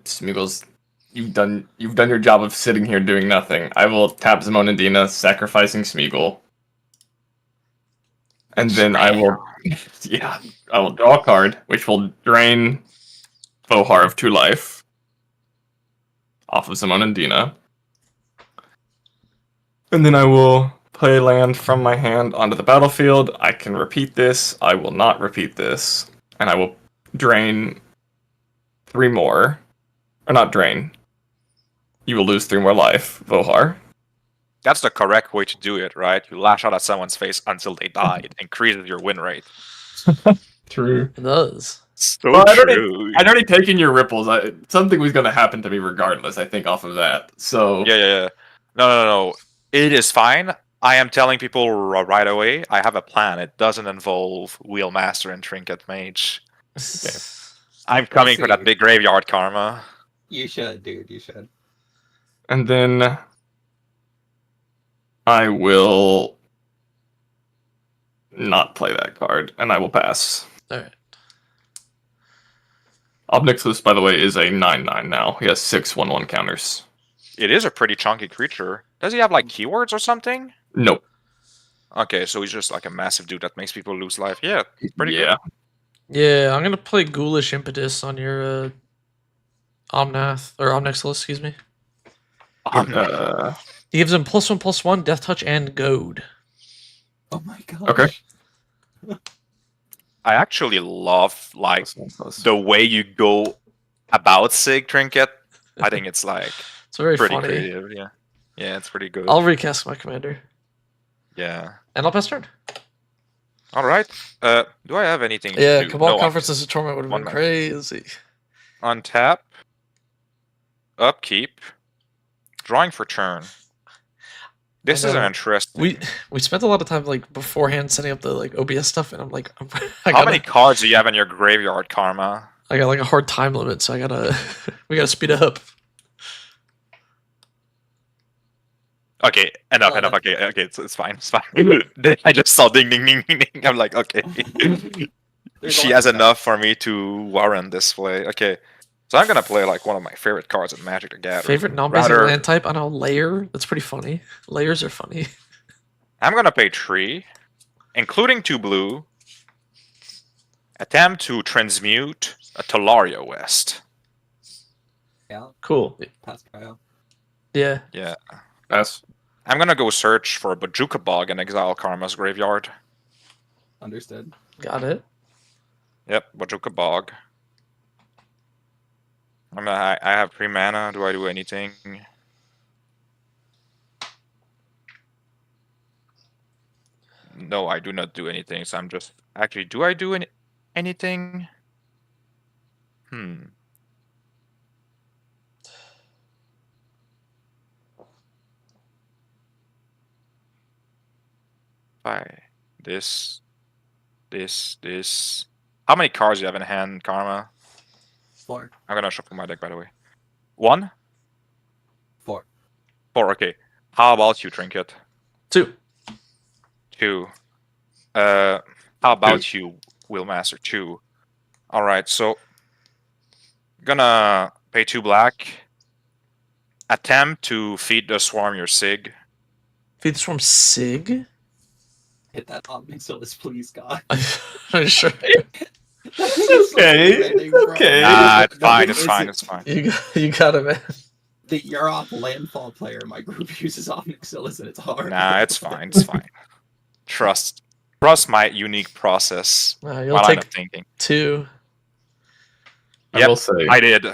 Smeagol's. You've done your job of sitting here doing nothing. I will tap Zamonadina, sacrificing Smeagol. And then I will draw a card, which will drain Vohar of 2 life off of Zamonadina. And then I will play land from my hand onto the battlefield. I can repeat this. I will not repeat this. And I will drain 3 more. Or not drain. You will lose 3 more life, Vohar. That's the correct way to do it, right? You lash out at someone's face until they die. It increases your win rate. True. It does. So Well, true. I'd already taken your ripples. Something was going to happen to me regardless, I think, off of that. So Yeah. No. It is fine. I am telling people right away, I have a plan. It doesn't involve Wheelmaster and Trinket Mage. I'm coming for that see. big graveyard karma. You should, dude. You should. And then I will not play that card, and I will pass. All right. Obnixilus, by the way, is a 9/9 now. He has 6 1/1 counters. It is a pretty chunky creature. Does he have like keywords or something? Nope. Okay, so he's just like a massive dude that makes people lose life. Yeah, pretty Yeah. Yeah, I'm gonna play Ghoulish Impetus on your Omnath or Omnixilus, excuse me. good. He gives him +1/+1, Death Touch, and Goad. Oh my god. Okay. I actually love like +1/+1. the way you go about Sig Trinket. I think it's like It's very pretty funny. creative. Yeah, it's pretty good. I'll recast my commander, Yeah. and I'll pass turn. All right. Do I have anything? Yeah, to do? Cabal No, Conference as a tournament would have one been mana. crazy. Untap. Upkeep. Drawing for turn. This is an know. interesting. We spent a lot of time like beforehand setting up the like OBS stuff, and I'm like, How many cards do you have in your graveyard, Karma? I got like a hard time limit, so we gotta speed up. Okay, enough. Okay, it's fine. I just saw ding. I'm like, okay. There's a She lot has of enough for me to warrant this play. Okay. So I'm gonna play like one of my favorite cards in Magic the Gathering. Favorite non-basic Rather- land type? I know Layer. That's pretty funny. Layers are funny. I'm gonna pay 3, including 2 blue. Attempt to transmute a Talaria West. Yeah, Cool. pass Kyle. Yeah. Yeah. Pass. I'm gonna go search for a Bajuka Bog and exile Karma's graveyard. Understood. Got it. Yep, Bajuka Bog. I have 3 mana. Do I do anything? No, I do not do anything. So I'm just actually. Do I do anything? This. How many cards do you have in hand, Karma? 4. I'm gonna shuffle my deck, by the way. 1? 4. 4, okay. How about you, Trinket? 2. 2. How about you, Wheelmaster? 2. Alright, so gonna pay 2 black. Attempt to feed the swarm your Sig. Feed Swarm Sig? Hit that Omnixilus, please, God. I'm sure. Okay, okay. Nah, it's fine, Is it's fine, it- it's fine. You got it, man. The Europe Landfall player in my group uses Omnixilus and it's hard. Nah, it's fine, it's fine. Trust my unique process. You'll My line take of thinking. 2. I Yep, will say. I did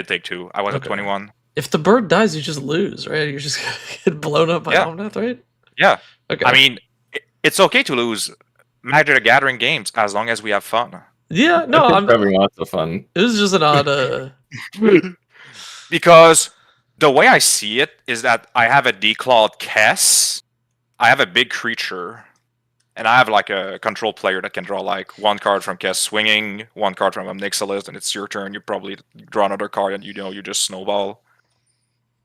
take 2. I was at Okay. 21. If the bird dies, you just lose, right? You just get blown up by Yeah. Omnath, right? Yeah. Okay. I mean, it's okay to lose Magic the Gathering games as long as we have fun. yeah, no, I'm I'm. having lots of fun. It was just an odd. Because the way I see it is that I have a declawed Kess, I have a big creature, and I have like a control player that can draw like 1 card from Kess swinging, 1 card from Omnixilus, and it's your turn. You probably draw another card, and you just snowball.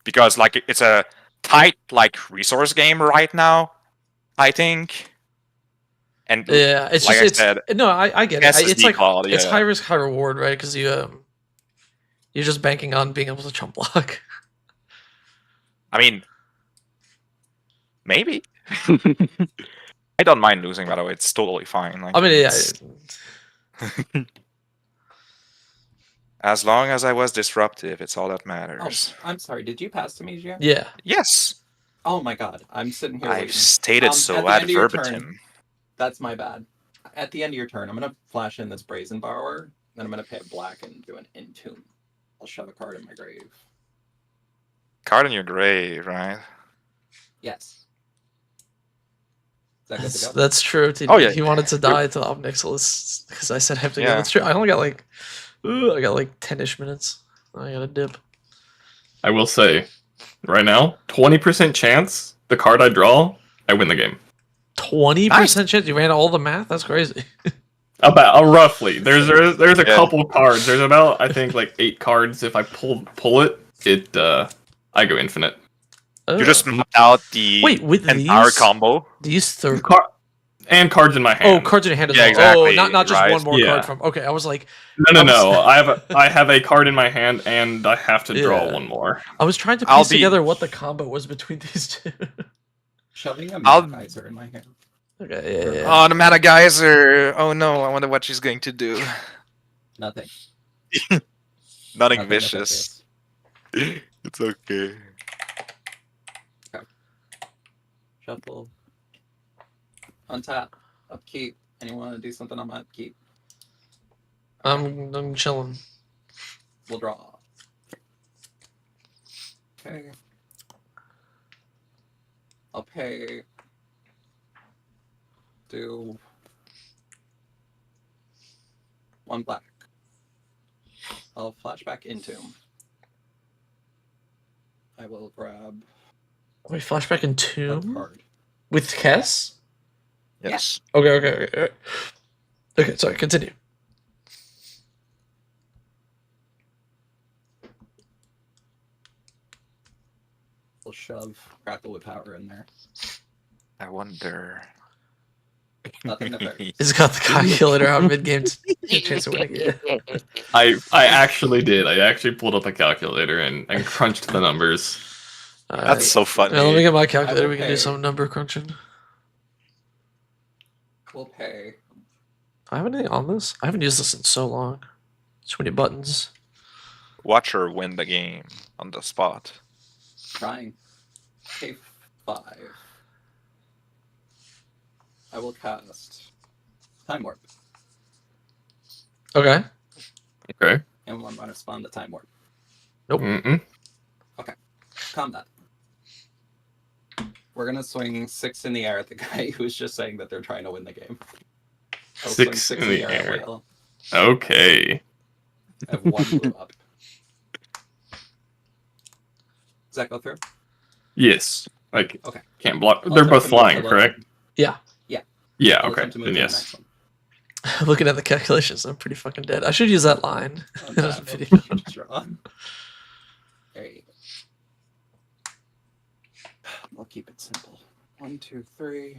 Because like it's a tight like resource game right now, I think. And Yeah, it's like just I said, no, I get Kess it. is It's like declawed, it's yeah. high risk, high reward, right? Because you're just banking on being able to chump block. I mean, maybe. I don't mind losing, by the way. It's totally fine. Like, I mean, yeah, it's- as long as I was disruptive, it's all that Oh, matters. I'm sorry. Did you pass to me, Gian? yeah. Yes, Oh my God. I'm sitting here I've waiting. stated At so the ad end of your verbatim. turn, that's my bad. At the end of your turn, I'm gonna flash in this Brazen Borrower, Then I'm gonna pay black and do an Entomb. I'll shove a card in my grave. Card in your grave, right? Yes. Is that good to go? That's true. Oh, yeah. He wanted to die to Obnixilis because I said I have to go. Yeah. That's true. I only got like, I got like 10-ish minutes. I got a dip. I will say, right now, 20% chance the card I draw, I win the game. 20% chance? You ran all the math? That's crazy. About roughly. There's a Yeah. couple cards. There's about, I think, like 8 cards. If I pull it, I go infinite. You just mapped out the Wait, with entire these combo. these three. And cards in my hand. Oh, cards in your hand as Yeah, well. exactly, Oh, not just right. one more Yeah. card from. Okay, I was like, No. I have a card in my hand, and I have to draw Yeah. one more. I was trying to I'll piece be- together what the combo was between these two. Shoving a I'll- Magizer in my hand. Okay, yeah. Oh, the Mana Geyser. Oh no, I wonder what she's going to do. Nothing. Nothing Nothing vicious. nefarious. It's okay. Shuffle. Untap. Upkeep. Anyone want to do something on my upkeep? I'm chilling. We'll draw. Okay. I'll pay. Do 1 black. I'll flashback Entomb. I will grab Wait, flashback in a Tomb card. with Kess? Yes. Okay. Okay, sorry. Continue. We'll shove Crackle with Power in there. I wonder. Nothing nefarious. He's got the calculator out mid game to chance of winning. Yeah. I actually did. I actually pulled up a calculator and crunched the numbers. That's so funny. Yeah, let me get my calculator. will We can do pay. some number crunching. We'll pay. Do I have anything on this? I haven't used this in so long. Too many buttons. Watch her win the game on the spot. Trying. Pay 5. I will cast Time Warp. Okay. Okay. And I'm going to respond to Time Warp. Nope. Mm-mm. Combat. We're going to swing 6 in the air at the guy who's just saying that they're trying to win the game. I'll swing 6 in the at air. Whale. Okay. I have 1 blue up. Does that go through? Yes. Like, Okay. can't block. I'll They're attempt both to move flying, to the- correct? Yeah. Yeah, I'll okay. attempt to move Then to the yes. next one. Looking at the calculations, I'm pretty fucking dead. I should use that line in a Untap. video. Draw. There you go. I'll keep it simple. 1, 2, 3,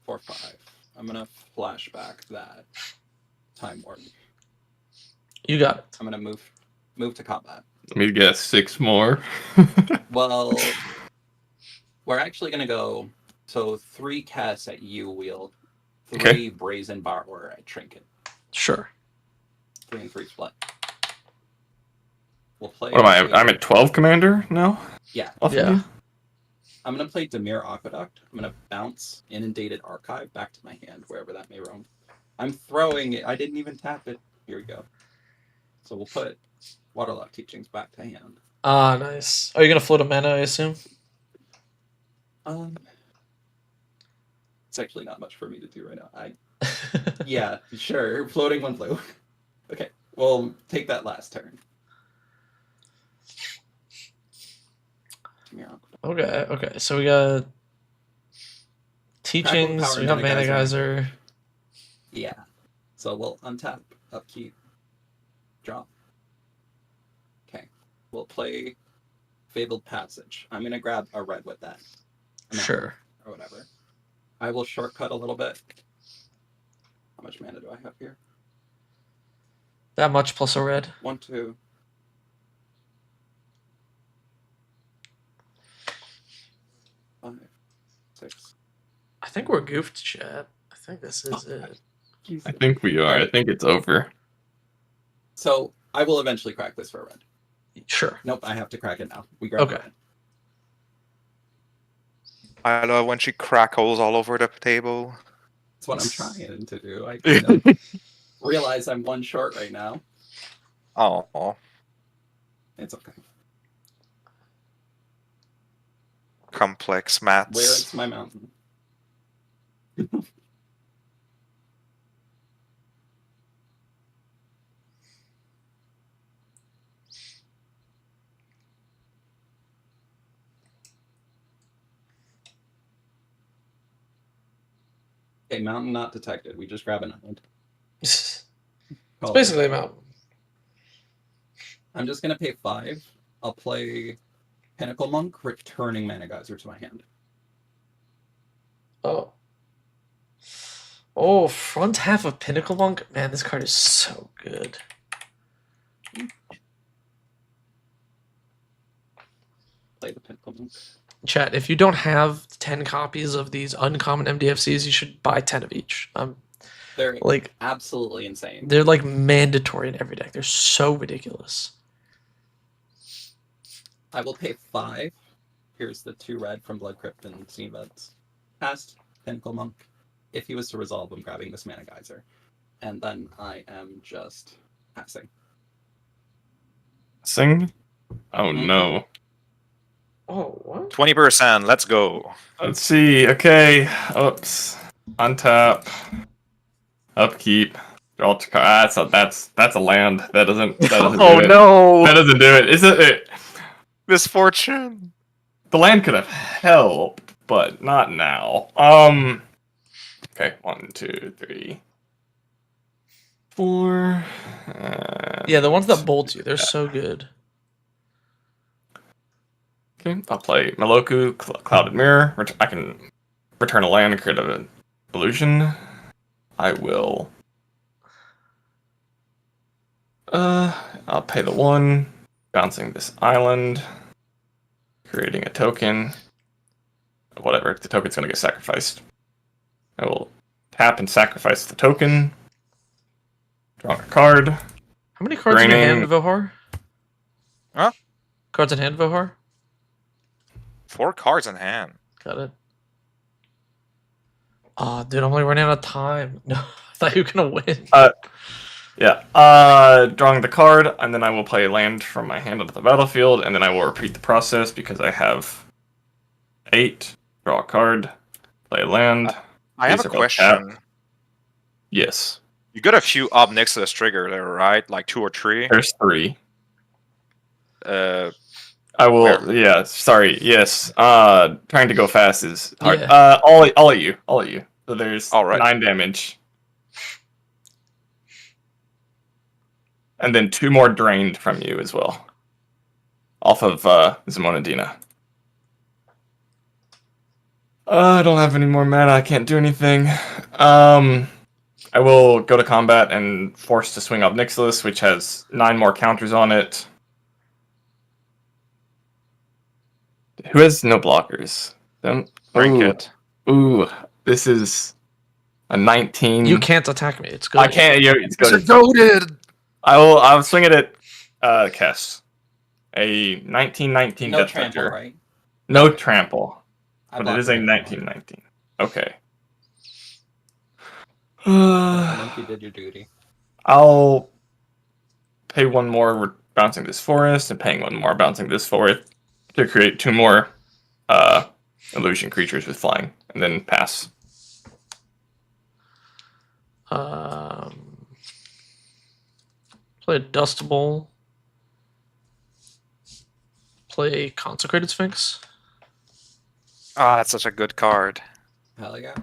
4, 5. I'm gonna flashback that Time Warp. You got it. I'm gonna move to combat. Let me guess, 6 more. Well, we're actually gonna go. So 3 casts at you wheel, 3 Okay. brazen borrower at trinket, Sure. 3 and 3 split. We'll play. What am I? I'm at 12 commander now? Yeah. Off of Yeah. you? I'm gonna play Demir Aqueduct. I'm gonna bounce Inundated Archive back to my hand, wherever that may roam. I'm throwing it. I didn't even tap it. Here we go. So we'll put Waterlock Teachings back to hand. Ah, nice. Are you gonna float a mana? I assume. It's actually not much for me to do right now. Yeah, sure. Floating 1 blue. Okay, we'll take that last turn. Demir Aqueduct. Okay. So we got teachings. Power, We got Mana mana Geyser. geyser. Yeah. So we'll untap, upkeep, drop. Okay. We'll play Fabled Passage. I'm gonna grab a red with that. Sure. Or whatever. I will shortcut a little bit. How much mana do I have here? That much plus a red. 1, 2. Five, 6. I think we're goofed, chat. I think this is it. I think we are. I think it's over. So I will eventually crack this for a red. Sure. Nope, I have to crack it now. We grab Okay. a red. I love when she crackles all over the table. That's what I'm trying to do. I realize I'm one short right now. Oh, It's okay. complex maths. Where is my mountain? Okay, mountain not detected. We just grab an island. It's Call it basically a good. mountain. I'm just gonna pay 5. I'll play Pinnacle Monk, returning Mana Geyser to my hand. Oh. Oh, front half of Pinnacle Monk? Man, this card is so good. Play the Pinnacle Monk. Chat, if you don't have 10 copies of these uncommon MDFCs, you should buy 10 of each. They're Like, absolutely insane. they're like mandatory in every deck. They're so ridiculous. I will pay 5. Here's the 2 red from Blood Crypt and Steam Vents. Past Pinnacle Monk. If he was to resolve, I'm grabbing this Mana Geyser. And then I am just passing. Sing? Oh Mhm. no. Oh, what? 20%. Let's go. Let's see. Okay. Oops. Untap. Upkeep. Draw to card. That's a land. That doesn't do it. no! That doesn't do it. Isn't it? Misfortune. The land could have helped, but not now. Okay. 1, 2, 3, 4. Yeah, the ones that bolt you, they're so good. Okay. I'll play Meloku, Clouded Mirror. I can return a land and create an illusion. I will. I'll pay the 1, bouncing this island, creating a token. Whatever, the token's gonna get sacrificed. I will tap and sacrifice the token. Draw a card. How many cards in your Draining- hand, Vohar? Huh? Cards in hand, Vohar? 4 cards in hand. Got it. Oh, dude, I'm like running out of time. No, I thought you were gonna win. Yeah. Drawing the card, and then I will play land from my hand onto the battlefield, and then I will repeat the process because I have 8. Draw a card, play a land. I have a These are both question. Yes. You got a few up next to this trigger there, right? Like 2 or 3. There's 3. Uh, I will. Where? Yeah. Sorry. Yes. Trying to go fast is hard. Yeah. I'll let you. So there's All right. 9 damage, and then 2 more drained from you as well, off of Zamonadina. I don't have any more mana. I can't do anything. I will go to combat and force to swing up Nixilis, which has 9 more counters on it. Who has no blockers? Trinket. Ooh, this is a 19. You can't attack me. It's good. I can't. It's good. goaded. I'll swing it at Kess. A 1919 No Death trample, Toucher. right? No trample, I but blocked it is a the Pinnacle Monk. 1919. Okay. Monkey did your duty. I'll pay 1 more bouncing this forest, and paying 1 more bouncing this forest to create 2 more illusion creatures with flying, and then pass. Play a Dust Bowl. Play a Consecrated Sphinx. Ah, that's such a good card. Hell yeah.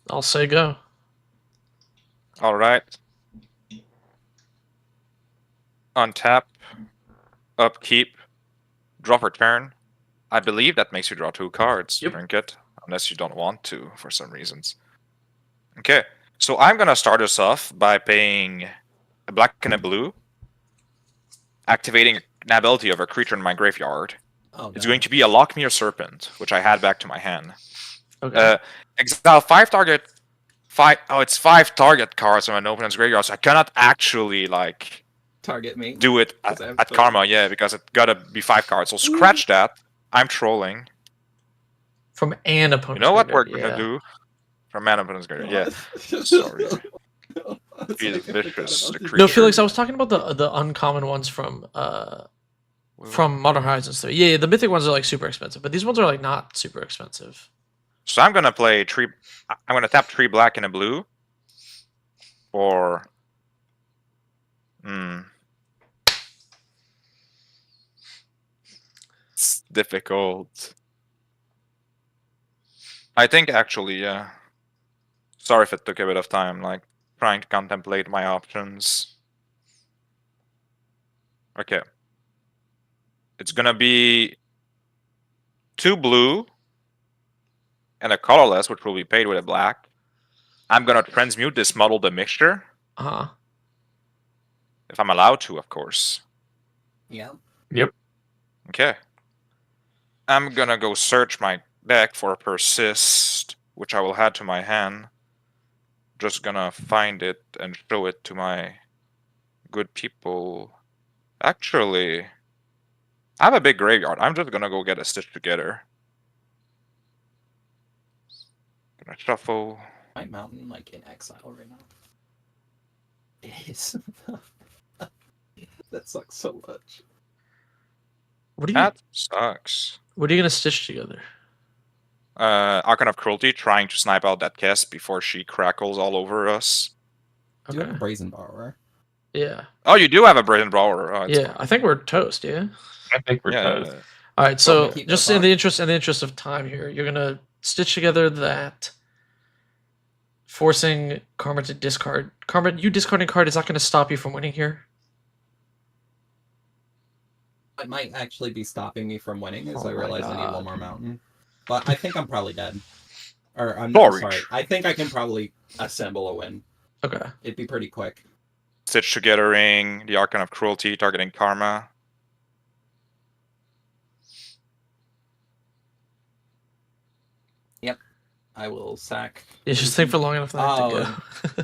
I'll say go. All right. Untap. Upkeep. Drop or turn. I believe that makes you draw 2 cards. Yep. Trinket, unless you don't want to for some reasons. Okay, so I'm gonna start us off by paying a black and a blue, activating an ability of a creature in my graveyard. Oh, It's no. going to be a Lockmere Serpent, which I had back to my hand. Okay. Exile 5 target. It's 5 target cards from an opponent's graveyard, so I cannot actually like Target me. do it 'Cause I have at both. Karma, yeah, because it gotta be 5 cards. So scratch that. I'm trolling. From an opponent. You know what we're gonna do? From man opponent's graveyard. Yeah. Sorry. It's He's like I forgot vicious, about the this. No, creature. Felix, I was talking about the uncommon ones from Modern Horizons 3. Yeah, the mythic ones are like super expensive, but these ones are like not super expensive. So I'm gonna play tree. I'm gonna tap 3 black and a blue. For. It's difficult. I think actually, yeah. Sorry if it took a bit of time, like trying to contemplate my options. Okay. It's gonna be 2 blue and a colorless, which will be paid with a black. I'm gonna transmute this model to mixture. Uh-huh. If I'm allowed to, of course. Yeah. Yep. Okay. I'm gonna go search my deck for persist, which I will add to my hand. Just gonna find it and show it to my good people. Actually, I have a big graveyard. I'm just gonna go get a stitch together. Gonna shuffle. My mountain like in exile right now. It is. That sucks so much. What are you That sucks. What are you gonna stitch together? Archon of Cruelty trying to snipe out that Kess before she crackles all over us. Do you have Okay. a brazen borrower? Yeah. Oh, you do have a Brazen Brawler. Oh, it's Yeah. fine. I think we're toast, yeah. I think we're Yeah, toast. yeah, yeah. All right, so keep just that in the interest of time here, you're gonna stitch together that forcing Karma to discard. Karma, you discarding card is not gonna stop you from winning here. It might actually be stopping me from winning as Oh I realize I need God. one more mountain. But I think I'm probably dead. Or I'm Storage. sorry. I think I can probably assemble a win. Okay. It'd be pretty quick. Stitch Togethering, the Archon of Cruelty targeting Karma. I will sack. You just think for long enough not to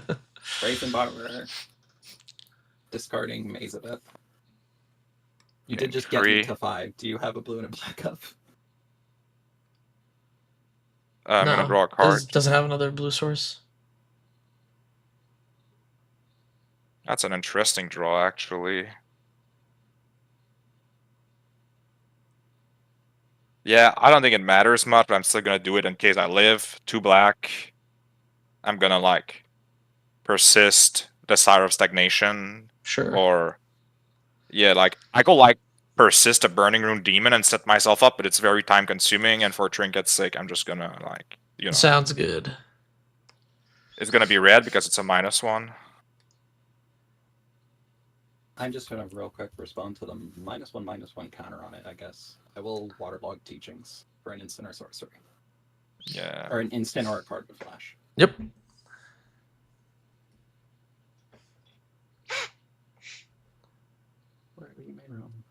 go. Brazen Borrower. Discarding Mazabeth. You did Getting just get 3. me to 5. Do you have a blue and a black up? I'm gonna draw a card. Does it have another blue source? That's an interesting draw, actually. Yeah, I don't think it matters much, but I'm still gonna do it in case I live. 2 black. I'm gonna like persist Desire of Stagnation, Sure. or yeah, like I go like persist a Burning Rune Demon and set myself up, but it's very time consuming, and for Trinket's sake, I'm just gonna like Sounds good. it's gonna be red because it's a -1. I'm just gonna real quick respond to the -1/-1 counter on it, I guess. I will waterlog teachings for an instant or sorcery. Yeah. Or an instant or a card with flash. Yep. Where are you, main room?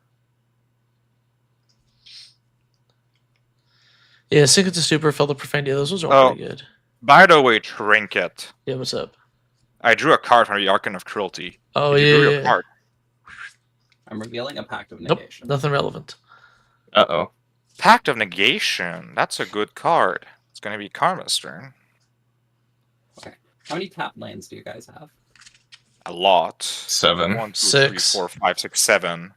Yeah, Sink It to Stupor, Fell the Profanity. Those ones are Oh. pretty good. By the way, Trinket. Yeah, what's up? I drew a card from the Archon of Cruelty. Oh, Did you yeah, drew yeah, your yeah. card? I'm revealing a Pact of Nope, Negation. nothing relevant. Uh-oh. Pact of Negation. That's a good card. It's gonna be Karma's turn. How many tap lands do you guys have? A lot. 7. 1, 2, 3, 6. 4, 5, 6, 7.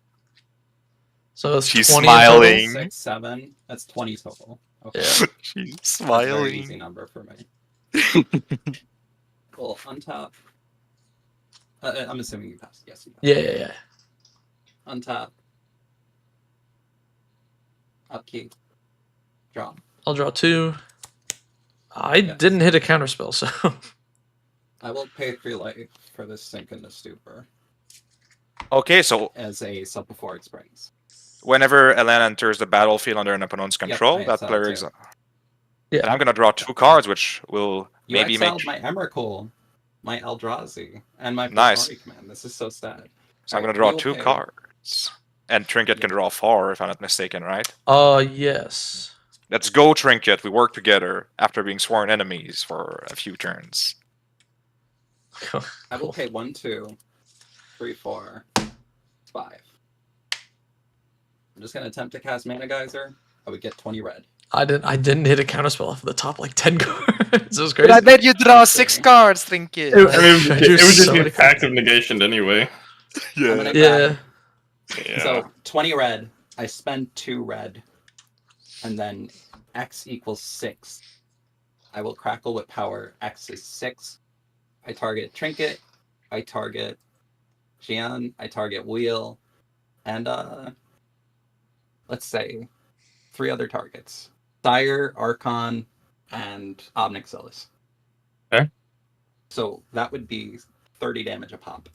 So it's She's 20 in total? smiling. 6, 7. That's 20 total. Okay. Yeah. She's That's a very easy smiling. number for me. Well, untap. I'm assuming you passed. Yes, you passed. Yeah. Untap. Upkeep. Draw. I'll draw 2. I Yes. didn't hit a counterspell, so I will pay 3 life for this Sink in the Stupor Okay, so as a Subphoric Springs. whenever Elen enters the battlefield under an opponent's control, I that exile player too. exiles. Yeah. And I'm gonna draw 2 cards, which will You maybe make. exiled my Emrakul, my Eldrazi, and my Nice. Prismari command. This is so sad. So I'm Alright, gonna draw we will 2 pay- cards. And Trinket can draw 4, if I'm not mistaken, right? yes. Let's go, Trinket. We work together after being sworn enemies for a few turns. I will pay 1, 2, 3, 4, 5. I'm just gonna attempt to cast Mana Geyser. I would get 20 red. I didn't hit a counterspell off the top like 10 cards. It was But crazy. I bet you draw 6 cards, Trinket. I mean, I it do was just so many get active negation anyway. I'm gonna Yeah. Yeah. So 20 red. I spend 2 red, and then X equals 6. I will crackle with power. X is 6. I target Trinket. I target Jian. I target Wheel, and let's say 3 other targets: Sire, Archon, and Obnixilis. Okay. So that would be 30 damage a pop.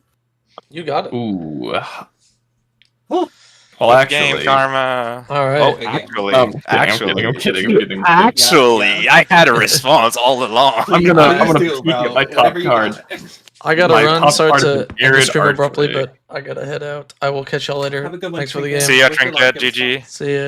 You got it. Ooh. Oh. Well, Good actually, game, Karma. All right. Oh, Good game. actually, I'm kidding, actually, I'm kidding. actually, Yeah. I had a response all along. I'm gonna Please do, peek bro. at my top Whatever you card. got. I gotta My run. top Sorry card is to an end the Arid stream abruptly, Archway. but I gotta head out. I will catch y'all later. Have a good one. Thanks for the Trinket. game. See ya, Wish you luck. Trinket. It was fun. GG. See ya.